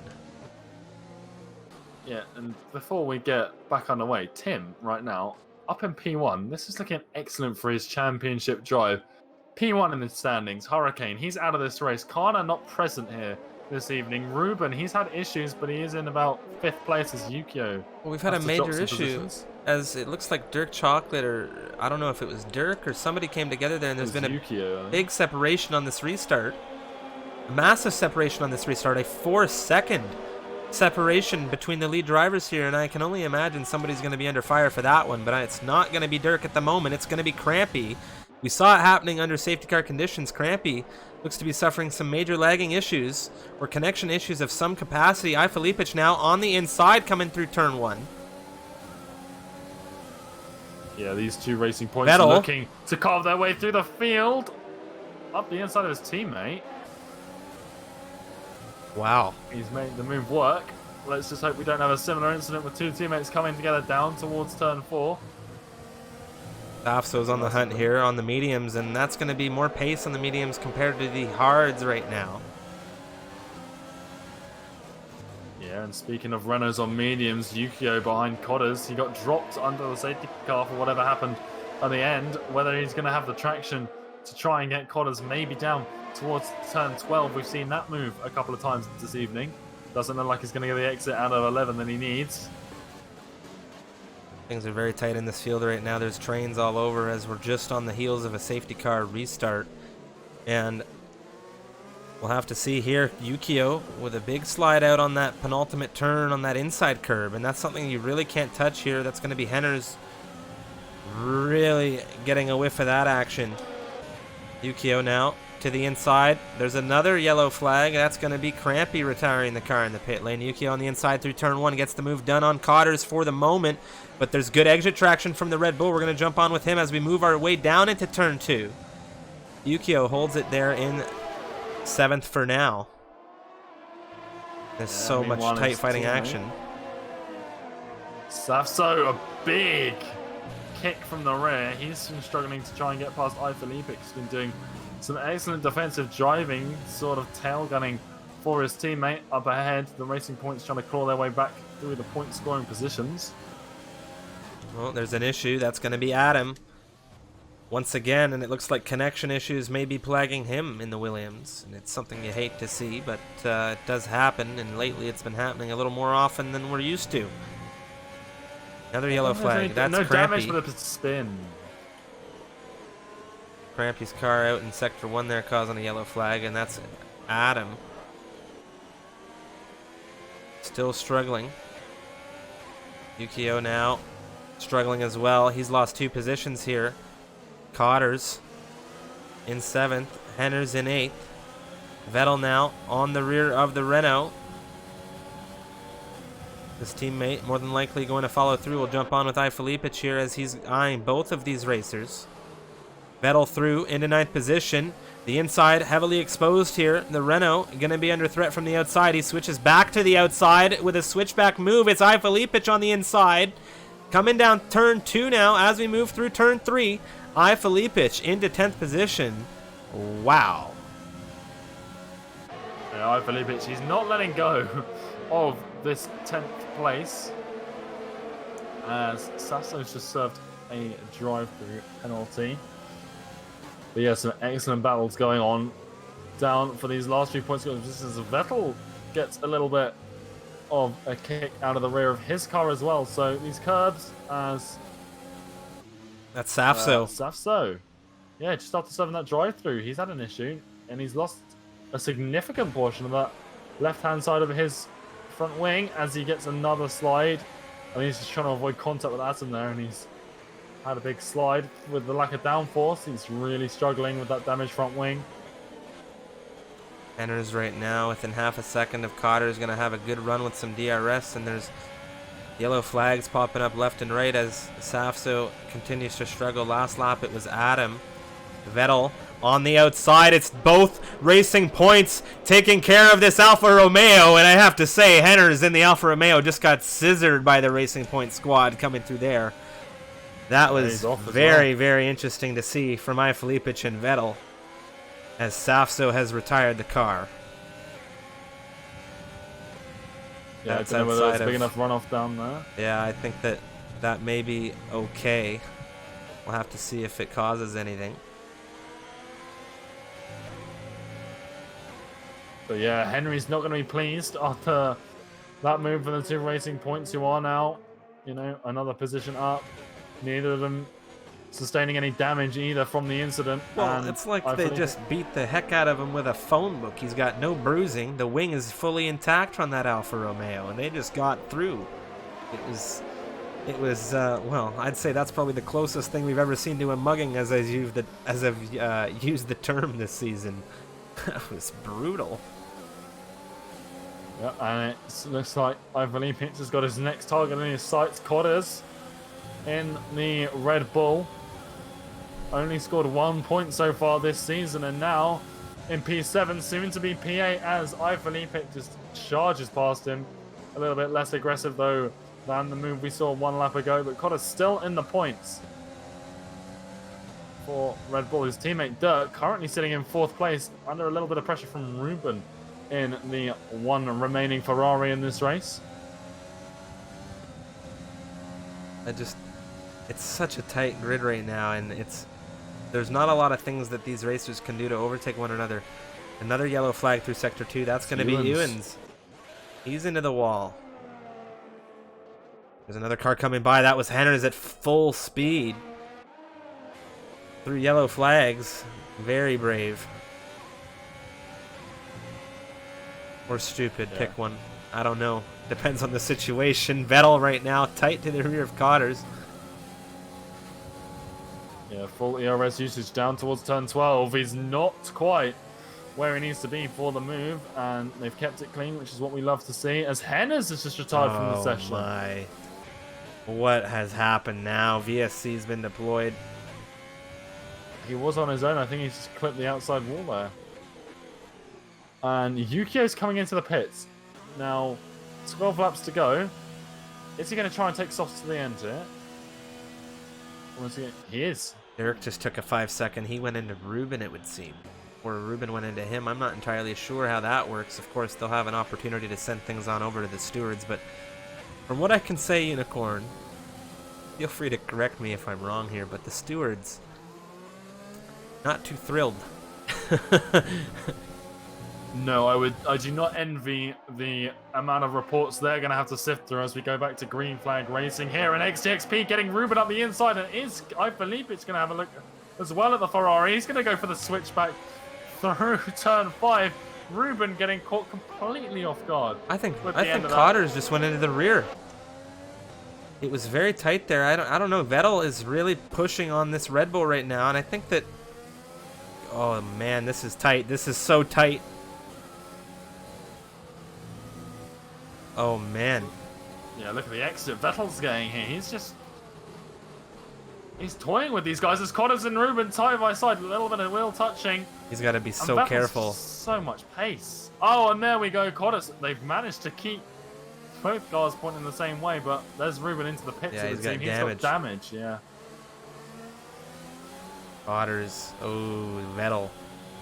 Yeah, and before we get back underway, Tim, right now, up in P1, this is looking excellent for his championship drive. P1 in the standings, Hurricane, he's out of this race. Kana not present here this evening. Ruben, he's had issues, but he is in about 5th place as Yukio. Well, we've had a major issue, as it looks like Dirk Chocolate, or I don't know if it was Dirk or somebody came together there, and there's been a Yukio, big separation on this restart. A massive separation on this restart, a 4-second separation between the lead drivers here, and I can only imagine somebody's going to be under fire for that one, but it's not going to be Dirk at the moment. It's going to be Crampy. We saw it happening under safety car conditions. Crampy looks to be suffering some major lagging issues or connection issues of some capacity. Ifalipich now on the inside coming through turn 1. Yeah, these two racing points Vettel are looking to carve their way through the field up the inside of his teammate. Wow. He's made the move work. Let's just hope we don't have a similar incident with two teammates coming together down towards turn 4. Safso's on the hunt here on the mediums, and that's going to be more pace on the mediums compared to the hards right now. Yeah, and speaking of Renaults on mediums, Yukio behind Codders, he got dropped under the safety car for whatever happened at the end. Whether he's going to have the traction to try and get Codders maybe down towards turn 12. We've seen that move a couple of times this evening. Doesn't look like he's going to get the exit out of 11 that he needs. Things are very tight in this field right now. There's trains all over as we're just on the heels of a safety car restart. And we'll have to see here, Yukio with a big slide out on that penultimate turn on that inside curb. And that's something you really can't touch here. That's going to be Henners really getting a whiff of that action. Yukio now to the inside. There's another yellow flag. That's going to be Crampy retiring the car in the pit lane. Yukio on the inside through turn 1 gets the move done on Cotters for the moment, but there's good exit traction from the Red Bull. We're going to jump on with him as we move our way down into turn 2. Yukio holds it there in 7th for now. There's so much tight fighting action. Safso, a big kick from the rear. He's been struggling to try and get past Ifalipich. He's been doing some excellent defensive driving, sort of tail gunning for his teammate up ahead. The Racing Points trying to claw their way back through the point scoring positions. Well, there's an issue. That's going to be Adam once again, and it looks like connection issues may be plaguing him in the Williams. And it's something you hate to see, but it does happen, and lately it's been happening a little more often than we're used to. Another yellow flag. That's no Crampy. damage, but a spin. Crampy's car out in Sector 1 there causing a yellow flag, and that's Adam. Still struggling. Yukio now struggling as well. He's lost 2 positions here. Cotters in 7th. Henner's in 8th. Vettel now on the rear of the Renault. His teammate, more than likely going to follow through, will jump on with Filippic here as he's eyeing both of these racers. Vettel through into 9th position. The inside heavily exposed here. The Renault going to be under threat from the outside. He switches back to the outside with a switchback move. It's Filippic on the inside. Coming down turn 2 now as we move through turn 3. Filippic into 10th position. Wow. Yeah, Filippic, he's not letting go of this 10th place as Sasso's just served a drive-through penalty. But yeah, some excellent battles going on down for these last few points. This is Vettel gets a little bit of a kick out of the rear of his car as well. So these curbs as that's Safso. Safso. Yeah, just after serving that drive-through, he's had an issue and he's lost a significant portion of that left-hand side of his front wing as he gets another slide. I think he's just trying to avoid contact with Adam there, and he's had a big slide with the lack of downforce. He's really struggling with that damaged front wing. Henner's right now within half a second of Cotter is going to have a good run with some DRS, and there's yellow flags popping up left and right as Safso continues to struggle. Last lap it was Adam. Vettel on the outside. It's both racing points taking care of this Alfa Romeo, and I have to say Henner's in the Alfa Romeo just got scissored by the Racing Point squad coming through there. That was very, very interesting to see from Filippic and Vettel as Safso has retired the car. Yeah, I don't know whether there's a big enough runoff down there. Yeah, I think that may be okay. We'll have to see if it causes anything. But yeah, Henry's not going to be pleased after that move for the 2 Racing Points, who are now, you know, another position up. Neither of them sustaining any damage either from the incident. Well, it's like they just beat the heck out of him with a phone book. He's got no bruising. The wing is fully intact on that Alfa Romeo, and they just got through. It was well, I'd say that's probably the closest thing we've ever seen to a mugging as I've used the term this season. That was brutal. Yeah, and it looks like Filippic has got his next target in his sights. Cotters in the Red Bull. Only scored 1 point so far this season, and now in P7, soon to be P8, as Filippic just charges past him. A little bit less aggressive, though, than the move we saw 1 lap ago, but Cotters still in the points for Red Bull. His teammate Dirk currently sitting in 4th place under a little bit of pressure from Ruben in the 1 remaining Ferrari in this race. It's such a tight grid right now, and there's not a lot of things that these racers can do to overtake one another. Another yellow flag through Sector 2. That's going to be Ewan's. He's into the wall. There's another car coming by. That was Henner's at full speed. 3 yellow flags. Very brave. Or stupid. Yeah. Pick one. I don't know. Depends on the situation. Vettel right now tight to the rear of Cotters. Yeah, full ERS usage down towards turn 12. He's not quite where he needs to be for the move, and they've kept it clean, which is what we love to see, as Hennes has just retired from the session. Oh my. What has happened now? VSC's been deployed. He was on his own. I think he's just clipped the outside wall there. And Yukio's coming into the pits. Now, 12 laps to go. Is he going to try and take softs to the end here? He is. Eric just took a 5-second. He went into Ruben, it would seem. Or Ruben went into him. I'm not entirely sure how that works. Of course, they'll have an opportunity to send things on over to the stewards, but from what I can say, Unicorn, feel free to correct me if I'm wrong here, but the stewards, not too thrilled. No, I do not envy the amount of reports they're going to have to sift through as we go back to green flag racing here. And XTXP getting Ruben up the inside, and I believe it's going to have a look as well at the Ferrari. He's going to go for the switchback through turn 5. Ruben getting caught completely off guard. I think Cotters just went into the rear. It was very tight there. I don't know. Vettel is really pushing on this Red Bull right now, and I think that... Oh, man, this is tight. This is so tight. Oh, man. Yeah, look at the exit Vettel's getting here. He's toying with these guys as Connors and Ruben side by side. A little bit of wheel touching. He's got to be so Vettel's careful. So much pace. Oh, and there we go. Connors, they've managed to keep both cars pointing the same way, but there's Ruben into the pits Yeah, of the team. he's got damage, yeah. Cotters. Oh, Vettel.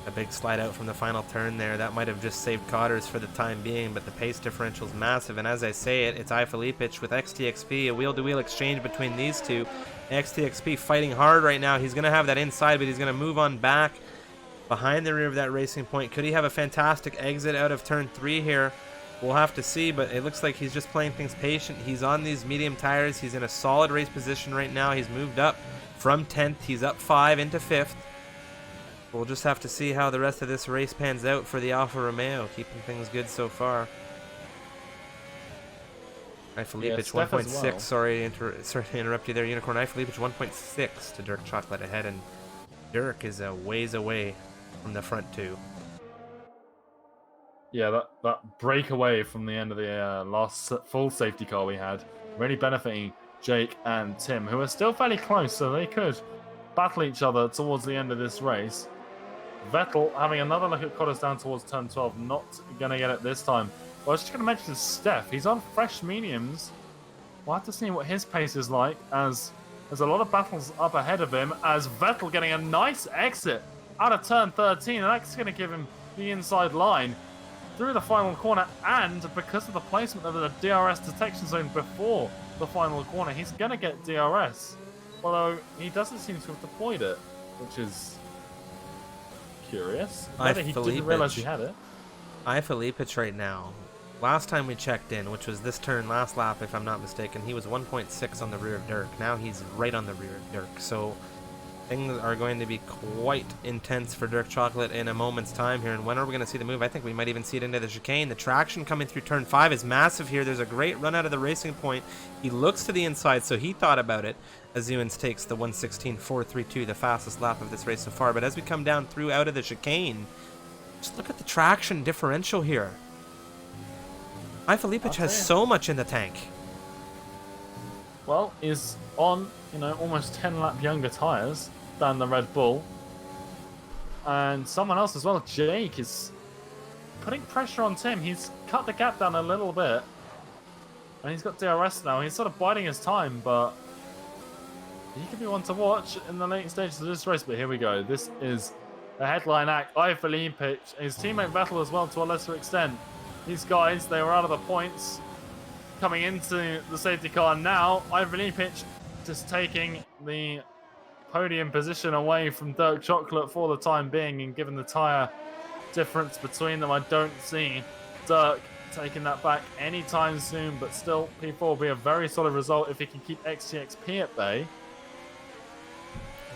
A big slide out from the final turn there. That might have just saved Cotters for the time being, but the pace differential is massive. And as I say it, it's iFelipic with XTXP, a wheel-to-wheel exchange between these two. XTXP fighting hard right now. He's going to have that inside, but he's going to move on back behind the rear of that racing point. Could he have a fantastic exit out of turn 3 here? We'll have to see, but it looks like he's just playing things patient. He's on these medium tires. He's in a solid race position right now. He's moved up from 10th. He's up 5 into 5th. We'll just have to see how the rest of this race pans out for the Alfa Romeo, keeping things good so far. iFelipic 1.6. Well. Sorry to interrupt you there, Unicorn. iFelipic 1.6 to Dirk Chocolate ahead, and Dirk is a ways away from the front two. Yeah, that breakaway from the end of the last full safety car we had really benefiting Jake and Tim, who are still fairly close, so they could battle each other towards the end of this race. Vettel having another look at Cottas down towards turn 12, not going to get it this time. Well, I was just going to mention Steph. He's on fresh mediums. We'll have to see what his pace is like, as there's a lot of battles up ahead of him, as Vettel getting a nice exit out of turn 13, and that's going to give him the inside line through the final corner, and because of the placement of the DRS detection zone before the final corner, he's going to get DRS. Although he doesn't seem to have deployed it, which is curious. Whether he didn't realize he had it. iFelipic right now. Last time we checked in, which was this turn last lap if I'm not mistaken, he was 1.6 on the rear of Dirk. Now he's right on the rear of Dirk. So things are going to be quite intense for Dirk Chocolate in a moment's time here. And when are we going to see the move? I think we might even see it into the chicane. The traction coming through turn 5 is massive here. There's a great run out of the racing point. He looks to the inside, so he thought about it. Azuins takes the 1:16.432, the fastest lap of this race so far. But as we come down through out of the chicane, just look at the traction differential here. iFelipic has so much in the tank. Well, is on, almost 10 lap younger tyres than the Red Bull. And someone else as well, Jake, is putting pressure on Tim. He's cut the gap down a little bit. And he's got DRS now. He's sort of biding his time, but he could be one to watch in the late stages of this race. But here we go. This is the headline act. iFelipic, his teammate Vettel as well to a lesser extent. These guys, they were out of the points coming into the safety car now. iFelipic just taking the podium position away from Dirk Chocolate for the time being, and given the tyre difference between them, I don't see Dirk taking that back anytime soon, but still P4 will be a very solid result if he can keep XTXP at bay.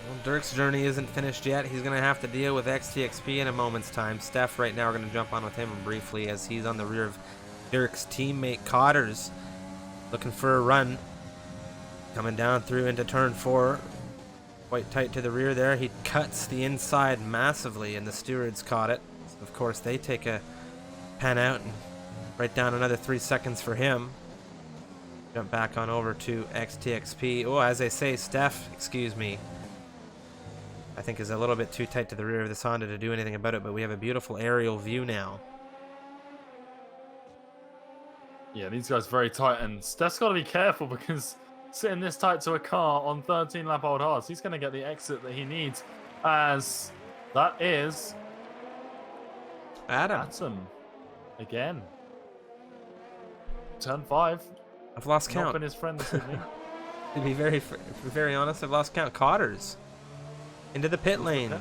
Well, Dirk's journey isn't finished yet. He's going to have to deal with XTXP in a moment's time. Steph right now, we're going to jump on with him briefly as he's on the rear of Dirk's teammate Cotters, looking for a run. Coming down through into turn 4. Quite tight to the rear there. He cuts the inside massively, and the stewards caught it. So of course, they take a pan out and write down another 3 seconds for him. Jump back on over to XTXP. Oh, as I say, Steph, excuse me, I think is a little bit too tight to the rear of this Honda to do anything about it, but we have a beautiful aerial view now. Yeah, these guys very tight, and Steph's got to be careful because sitting this tight to a car on 13 lap old hards, he's going to get the exit that he needs, as that is Adam again. Turn 5. I've lost count. Not been his friend this evening. To be very honest, I've lost count. Cotters into the pit lane. Yeah.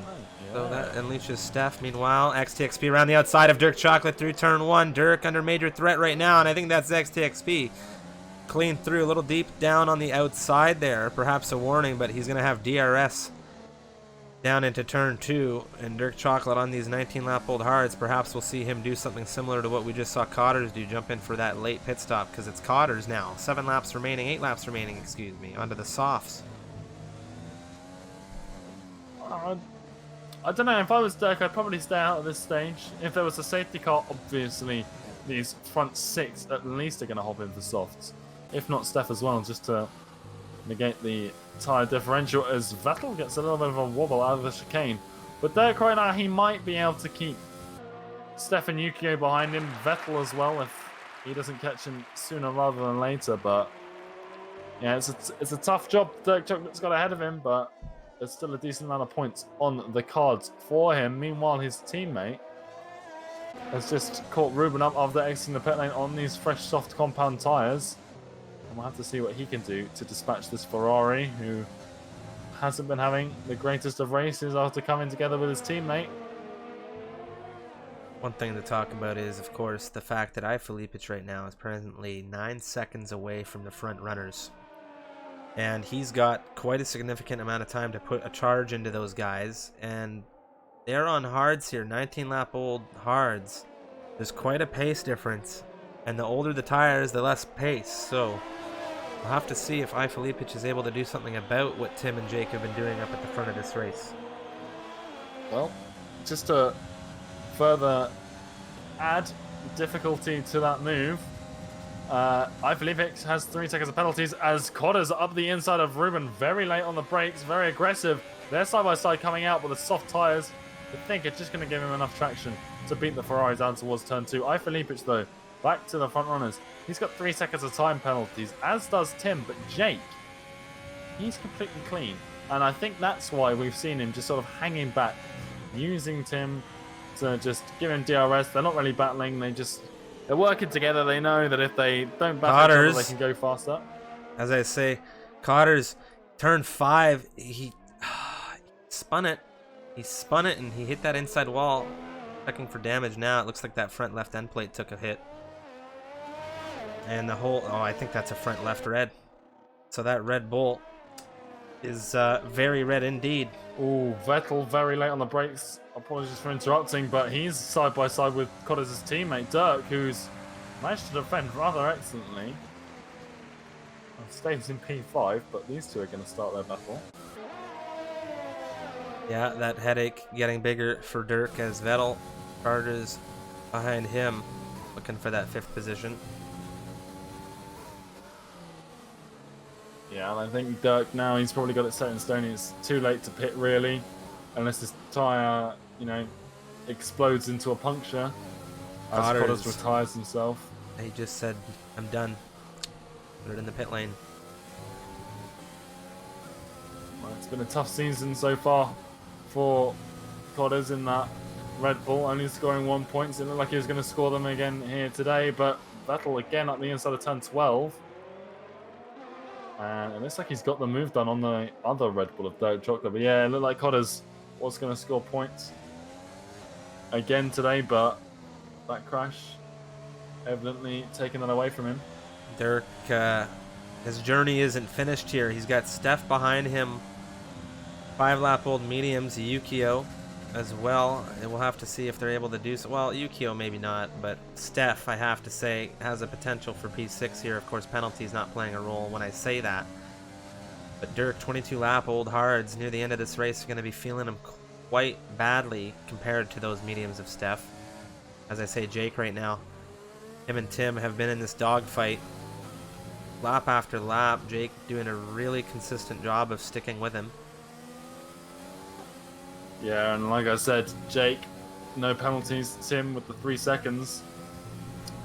So that unleashes Steph. Meanwhile, XTXP around the outside of Dirk Chocolate through turn 1. Dirk under major threat right now, and I think that's XTXP. Clean through, a little deep down on the outside there. Perhaps a warning, but he's going to have DRS down into turn 2, and Dirk Chocolate on these 19-lap-old hards. Perhaps we'll see him do something similar to what we just saw Cotters do, jump in for that late pit stop, because it's Cotters now. 8 laps remaining, excuse me, onto the softs. I don't know, if I was Dirk, I'd probably stay out at this stage. If there was a safety car, obviously these front 6 at least are going to hop in for softs. If not Steph as well, just to negate the tyre differential, as Vettel gets a little bit of a wobble out of the chicane. But Dirk right now, he might be able to keep Steph and Yukio behind him, Vettel as well, if he doesn't catch him sooner rather than later. But yeah, it's a tough job Dirk Chocolate's got ahead of him, but there's still a decent amount of points on the cards for him. Meanwhile, his teammate has just caught Ruben up after exiting the pit lane on these fresh soft compound tyres. And we'll have to see what he can do to dispatch this Ferrari, who hasn't been having the greatest of races after coming together with his teammate. One thing to talk about is, of course, the fact that Felipic right now is presently 9 seconds away from the front runners. And he's got quite a significant amount of time to put a charge into those guys. And they're on hards here, 19-lap-old hards. There's quite a pace difference. And the older the tires, the less pace. So we'll have to see if Felipic is able to do something about what Tim and Jake have been doing up at the front of this race. Well, just to further add difficulty to that move, Felipic has 3 seconds of penalties as Cotters up the inside of Ruben very late on the brakes, very aggressive. They're side by side coming out with the soft tyres. I think it's just going to give him enough traction to beat the Ferrari down towards turn 2. Felipic, though, back to the front runners. He's got 3 seconds of time penalties, as does Tim, but Jake, he's completely clean. And I think that's why we've seen him just sort of hanging back, using Tim to just give him DRS. They're not really battling, they're working together. They know that if they don't battle each other, they can go faster. As I say, Cotters, turn 5, he spun it. He spun it and he hit that inside wall. Checking for damage now. It looks like that front left end plate took a hit. And the whole, I think that's a front left red. So that red bolt is very red indeed. Oh, Vettel very late on the brakes. Apologies for interrupting, but he's side by side with Cotters' teammate Dirk, who's managed to defend rather excellently. Stays in P5, but these two are going to start their battle. Yeah, that headache getting bigger for Dirk as Vettel charges behind him, looking for that 5th position. Yeah, and I think Dirk now, he's probably got it set in stone. It's too late to pit, really, unless his tyre, explodes into a puncture as Cotters retires himself. He just said, I'm done. Put it in the pit lane. Well, it's been a tough season so far for Cotters in that Red Bull, only scoring 1 point. It looked like he was going to score them again here today, but Vettel again up the inside of turn 12. And it looks like he's got the move done on the other Red Bull of Dirk Chocolate. But yeah, it looked like Cotters was going to score points again today, but that crash evidently taking that away from him. Dirk, his journey isn't finished here. He's got Steph behind him. 5-lap-old mediums, Yukio as well. And we'll have to see if they're able to do so. Well, Yukio maybe not, but Steph, I have to say, has a potential for P6 here. Of course, penalties not playing a role when I say that. But Dirk, 22-lap-old hards near the end of this race, are going to be feeling him quite badly compared to those mediums of Steph. As I say, Jake right now, him and Tim have been in this dogfight lap after lap. Jake doing a really consistent job of sticking with him. Yeah, and like I said, Jake, no penalties. Tim with the 3 seconds.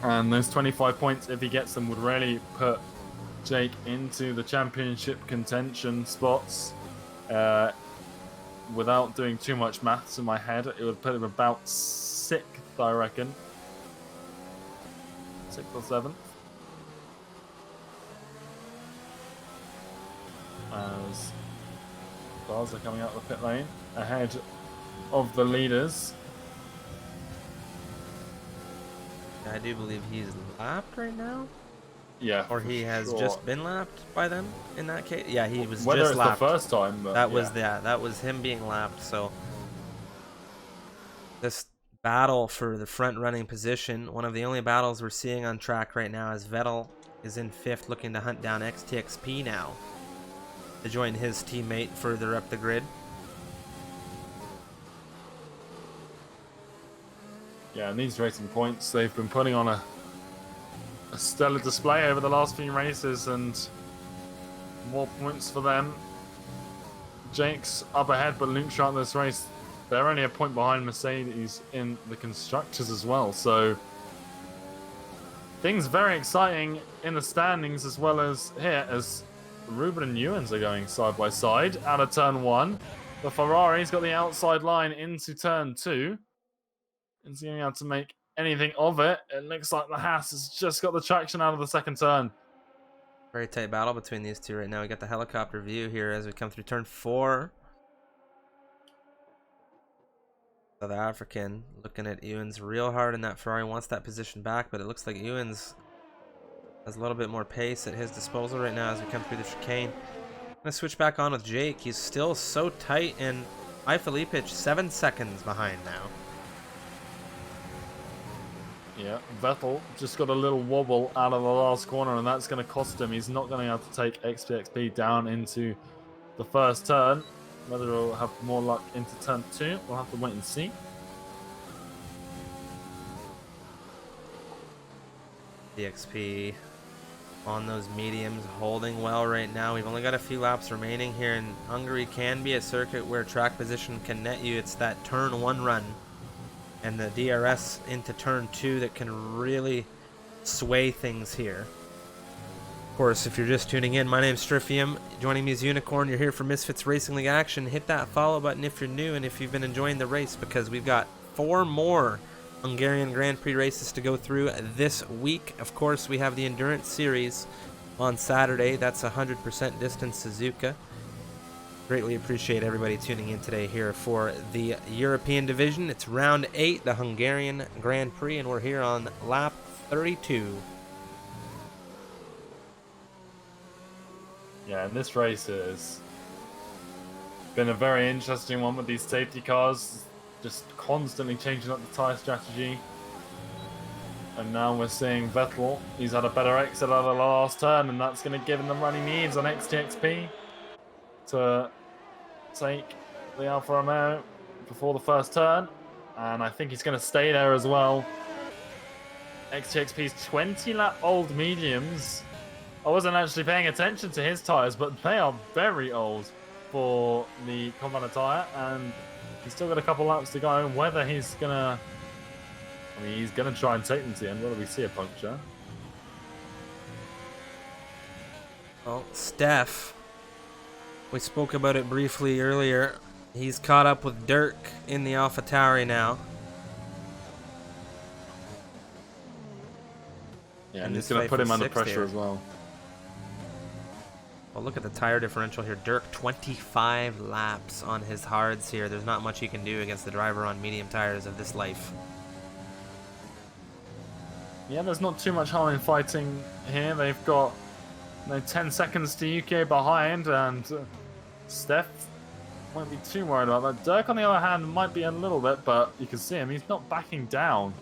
And those 25 points, if he gets them, would really put Jake into the championship contention spots. Without doing too much maths in my head, it would put him about 6th, I reckon. 6th or 7th. As cars are coming out of the pit lane ahead of the leaders. I do believe he's lapped right now. Yeah, Or he has sure. just been lapped by them in that case. Yeah, he was Whether just it's lapped. the first time, but That was him being lapped. So this battle for the front running position, one of the only battles we're seeing on track right now, as Vettel is in 5th, looking to hunt down XTXP now to join his teammate further up the grid. Yeah, and these racing points, they've been putting on a stellar display over the last few races, and more points for them. Jake's up ahead, but Luke Sharp this race, they're only a point behind Mercedes in the constructors as well. So things very exciting in the standings as well as here, as Ruben and Ewens are going side by side out of turn 1. The Ferrari's got the outside line into turn 2. Is he going to be able to make anything of it? It looks like the Haas has just got the traction out of the second turn. Very tight battle between these two right now. We got the helicopter view here as we come through turn 4. South African looking at Ewens real hard in that Ferrari, wants that position back, but it looks like Ewens has a little bit more pace at his disposal right now as we come through the chicane. I'm going to switch back on with Jake. He's still so tight, and Filipic 7 seconds behind now. Yeah, Vettel just got a little wobble out of the last corner, and that's going to cost him. He's not going to have to take XPXP down into the first turn. Whether he'll have more luck into turn 2, we'll have to wait and see. DXP on those mediums, holding well right now. We've only got a few laps remaining here, and Hungary can be a circuit where track position can net you. It's that turn 1 run and the DRS into turn 2 that can really sway things here. Of course, if you're just tuning in, my name's Strifium. Joining me is Unicorn. You're here for Misfits Racing League action. Hit that follow button if you're new and if you've been enjoying the race, because we've got 4 more Hungarian Grand Prix races to go through this week. Of course, we have the Endurance Series on Saturday. That's 100% distance Suzuka. Greatly appreciate everybody tuning in today here for the European division. It's round 8, the Hungarian Grand Prix, and we're here on lap 32. Yeah, and this race has been a very interesting one with these safety cars, just constantly changing up the tyre strategy. And now we're seeing Vettel. He's had a better exit out of the last turn, and that's going to give him the run he needs on XTXP to take the Alfa Romeo before the first turn. And I think he's going to stay there as well. XTXP's 20-lap-old mediums. I wasn't actually paying attention to his tyres, but they are very old for the Commander tyre, and he's still got a couple laps to go. Whether he's gonna, he's gonna try and take them to the end. Whether we see a puncture. Well, Steph, we spoke about it briefly earlier. He's caught up with Dirk in the AlphaTauri now. Yeah, and he's gonna put him under pressure here as well. Well, look at the tire differential here. Dirk, 25 laps on his hards here. There's not much he can do against the driver on medium tires of this life. Yeah, there's not too much harm in fighting here. They've got 10 seconds to UK behind, and Steph won't be too worried about that. Dirk, on the other hand, might be a little bit, but you can see him. He's not backing down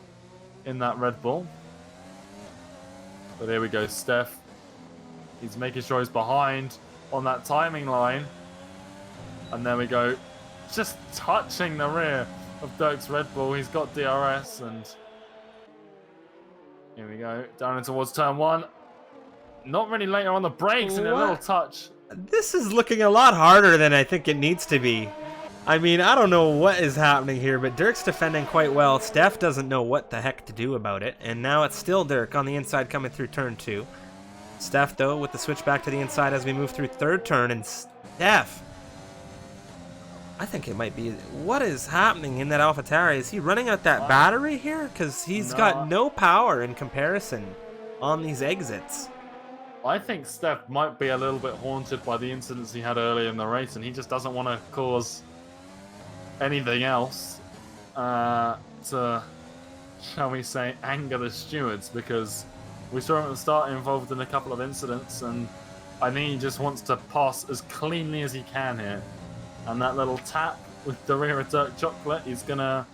in that Red Bull. But here we go, Steph. He's making sure he's behind on that timing line. And there we go. Just touching the rear of Dirk's Red Bull. He's got DRS, and here we go. Down in towards turn 1. Not really later on the brakes, and a little touch. This is looking a lot harder than I think it needs to be. I mean, I don't know what is happening here, but Dirk's defending quite well. Steph doesn't know what the heck to do about it, and now it's still Dirk on the inside coming through turn 2. Steph, though, with the switch back to the inside as we move through third turn, and Steph, I think it might be, what is happening in that AlphaTauri? Is he running out that battery here? Because he's got no power in comparison on these exits. I think Steph might be a little bit haunted by the incidents he had earlier in the race, and he just doesn't want to cause anything else to, shall we say, anger the stewards, because We saw him at the start involved in a couple of incidents, and I think he just wants to pass as cleanly as he can here. And that little tap with the rear of Dirk Chocolate, he's going to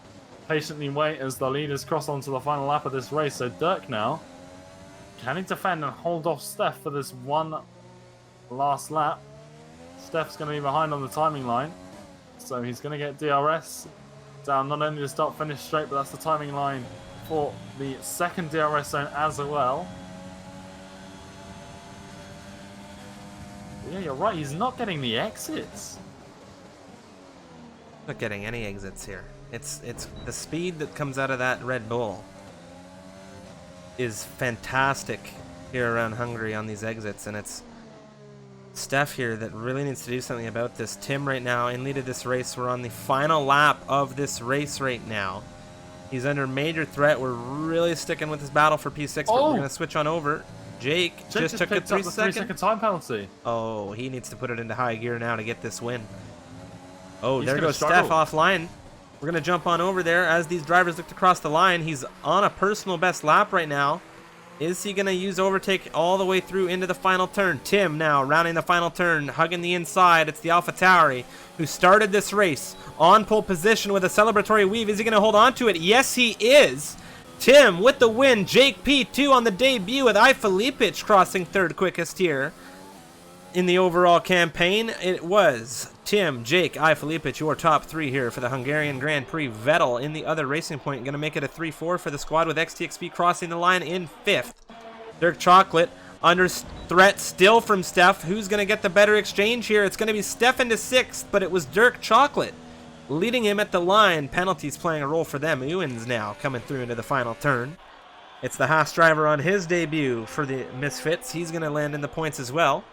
patiently wait as the leaders cross onto the final lap of this race. So Dirk now, can he defend and hold off Steph for this one last lap? Steph's going to be behind on the timing line, so he's going to get DRS down not only the start-finish straight, but that's the timing line for the second DRS zone as well. Yeah, you're right, he's not getting the exits. Not getting any exits here. It's the speed that comes out of that Red Bull is fantastic here around Hungary on these exits, and it's Steph here that really needs to do something about this. Tim right now in lead of this race. We're on the final lap of this race right now. He's under major threat. We're really sticking with this battle for P6, but we're going to switch on over. Jake just took a 3 second time penalty. Oh, he needs to put it into high gear now to get this win. Oh, He's there goes Steph offline. We're going to jump on over there as these drivers look to cross the line. He's on a personal best lap right now. Is he going to use overtake all the way through into the final turn? Tim now rounding the final turn, hugging the inside. It's the AlphaTauri who started this race on pole position with a celebratory weave. Is he going to hold on to it? Yes, he is. Tim with the win. Jake P2 on the debut with iFilipich crossing third quickest here. In the overall campaign, it was Tim, Jake, iFilipich, your top three here for the Hungarian Grand Prix. Vettel in the other Racing Point, going to make it a 3-4 for the squad with XTXP crossing the line in fifth. Dirk Chocolate under threat still from Steph. Who's going to get the better exchange here? It's going to be Steph into sixth, but it was Dirk Chocolate leading him at the line. Penalties playing a role for them. Ewens now coming through into the final turn. It's the Haas driver on his debut for the Misfits. He's going to land in the points as well.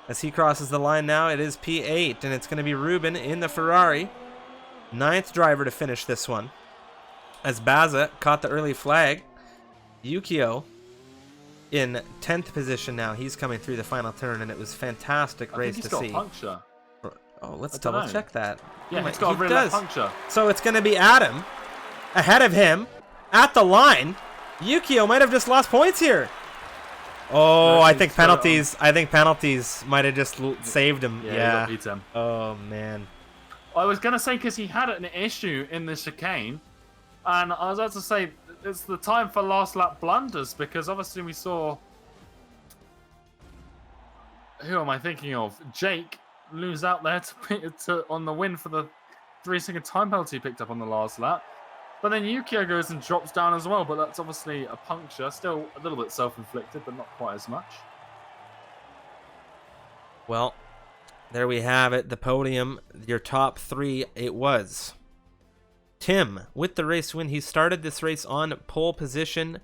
As he crosses the line now, it is P8, and it's going to be Ruben in the Ferrari. Ninth driver to finish this one. As Baza caught the early flag. Yukio in 10th position now. He's coming through the final turn, and it was fantastic race to see. I think he's got a puncture. Oh, let's double check that. Yeah, he's got a real puncture. So it's going to be Adam ahead of him at the line. Yukio might have just lost points here. Oh, I think penalties. I think penalties might have just saved him. Yeah. He got P10. Oh man. I was gonna say because he had an issue in the chicane, and I was about to say it's the time for last lap blunders because obviously we saw. Who am I thinking of? Jake lose out there on the win for the 3-second time penalty picked up on the last lap. But then Yukio goes and drops down as well, but that's obviously a puncture. Still a little bit self-inflicted, but not quite as much. Well, there we have it. The podium, your top three, it was Tim with the race win. He started this race on pole position.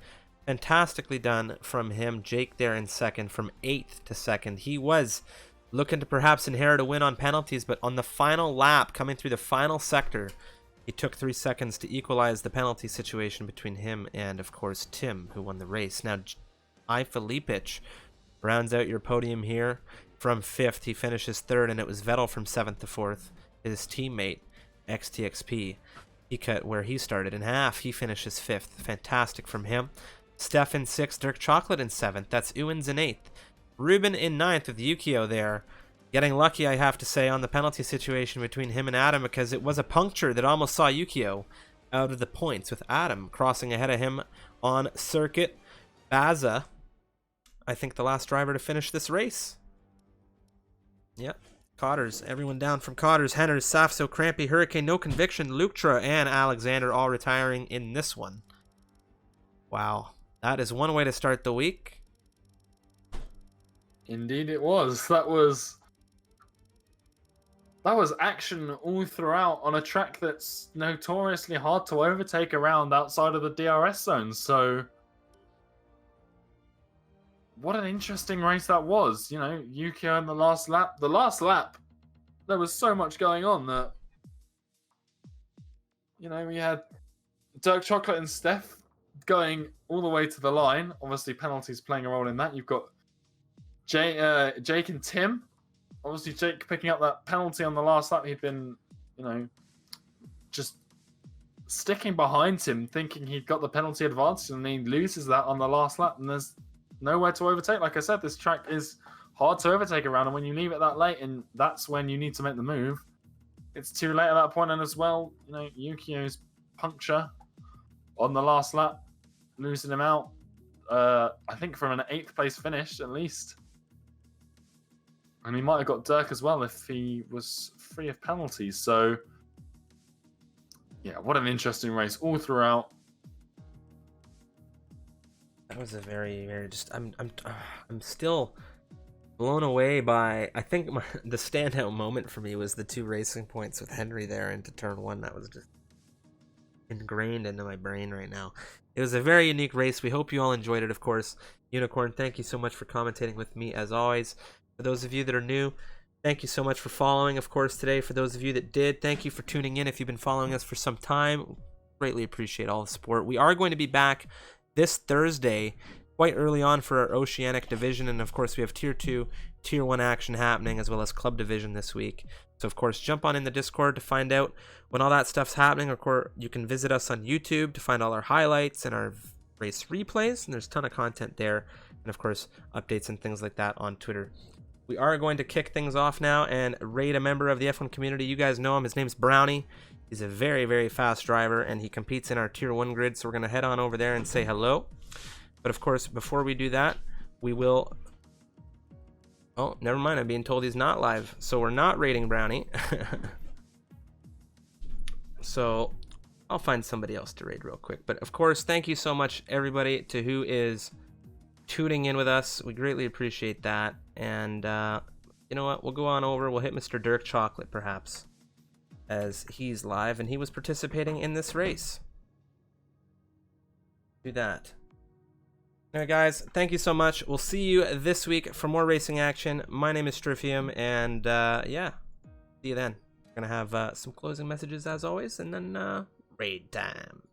Fantastically done from him. Jake there in second from 8th to 2nd. He was looking to perhaps inherit a win on penalties, but on the final lap, coming through the final sector, he took 3 seconds to equalize the penalty situation between him and, of course, Tim, who won the race. Now, iFilipich rounds out your podium here from 5th. He finishes 3rd, and it was Vettel from 7th to 4th. His teammate, XTXP, he cut where he started in half. He finishes 5th. Fantastic from him. Steph in 6th. Dirk Chocolate in 7th. That's Ewens in 8th. Ruben in 9th with Yukio there. Getting lucky, I have to say, on the penalty situation between him and Adam because it was a puncture that almost saw Yukio out of the points with Adam crossing ahead of him on circuit. Baza, I think the last driver to finish this race. Yep. Cotters, everyone down from Cotters, Henners, Safso, Crampy, Hurricane, No Conviction, Luktra, and Alexander all retiring in this one. Wow. That is one way to start the week. Indeed it was. That was action all throughout on a track that's notoriously hard to overtake around outside of the DRS zone. So, what an interesting race that was. You know, Yukio in the last lap. The last lap, there was so much going on that, you know, we had Dirk Chocolate and Steph going all the way to the line. Obviously, penalties playing a role in that. You've got Jake and Tim. Obviously, Jake picking up that penalty on the last lap. He'd been, you know, just sticking behind him, thinking he'd got the penalty advantage, and he loses that on the last lap, and there's nowhere to overtake. Like I said, this track is hard to overtake around, and when you leave it that late, and that's when you need to make the move, it's too late at that point. And as well, you know, Yukio's puncture on the last lap, losing him out, I think from an 8th place finish at least. And he might have got Dirk as well if he was free of penalties. So, yeah, what an interesting race all throughout. That was a very, very just. I'm still blown away by. I think the standout moment for me was the 2 racing points with Henry there into turn 1. That was just ingrained into my brain right now. It was a very unique race. We hope you all enjoyed it, of course. Unicorn, thank you so much for commentating with me as always. For those of you that are new, thank you so much for following, of course, today. For those of you that did, thank you for tuning in. If you've been following us for some time, greatly appreciate all the support. We are going to be back this Thursday, quite early on, for our Oceanic division. And of course, we have Tier 2, Tier 1 action happening, as well as Club division this week. So of course, jump on in the Discord to find out when all that stuff's happening. Of course, you can visit us on YouTube to find all our highlights and our race replays. And there's a ton of content there. And of course, updates and things like that on Twitter. We are going to kick things off now and raid a member of the F1 community. You guys know him. His name's Brownie. He's a very, very fast driver, and he competes in our Tier 1 grid, so we're going to head on over there and say hello. But of course, before we do that, we will... Oh, never mind. I'm being told he's not live, so we're not raiding Brownie. So I'll find somebody else to raid real quick. But of course, thank you so much, everybody, to who is tuning in with us. We greatly appreciate that. And you know what, we'll go on over, we'll hit Mr. Dirk Chocolate perhaps, as he's live and he was participating in this race. Do that. Alright guys, thank you so much. We'll see you this week for more racing action. My name is Strifium, and yeah, see you then. We're gonna have some closing messages as always, and then raid time.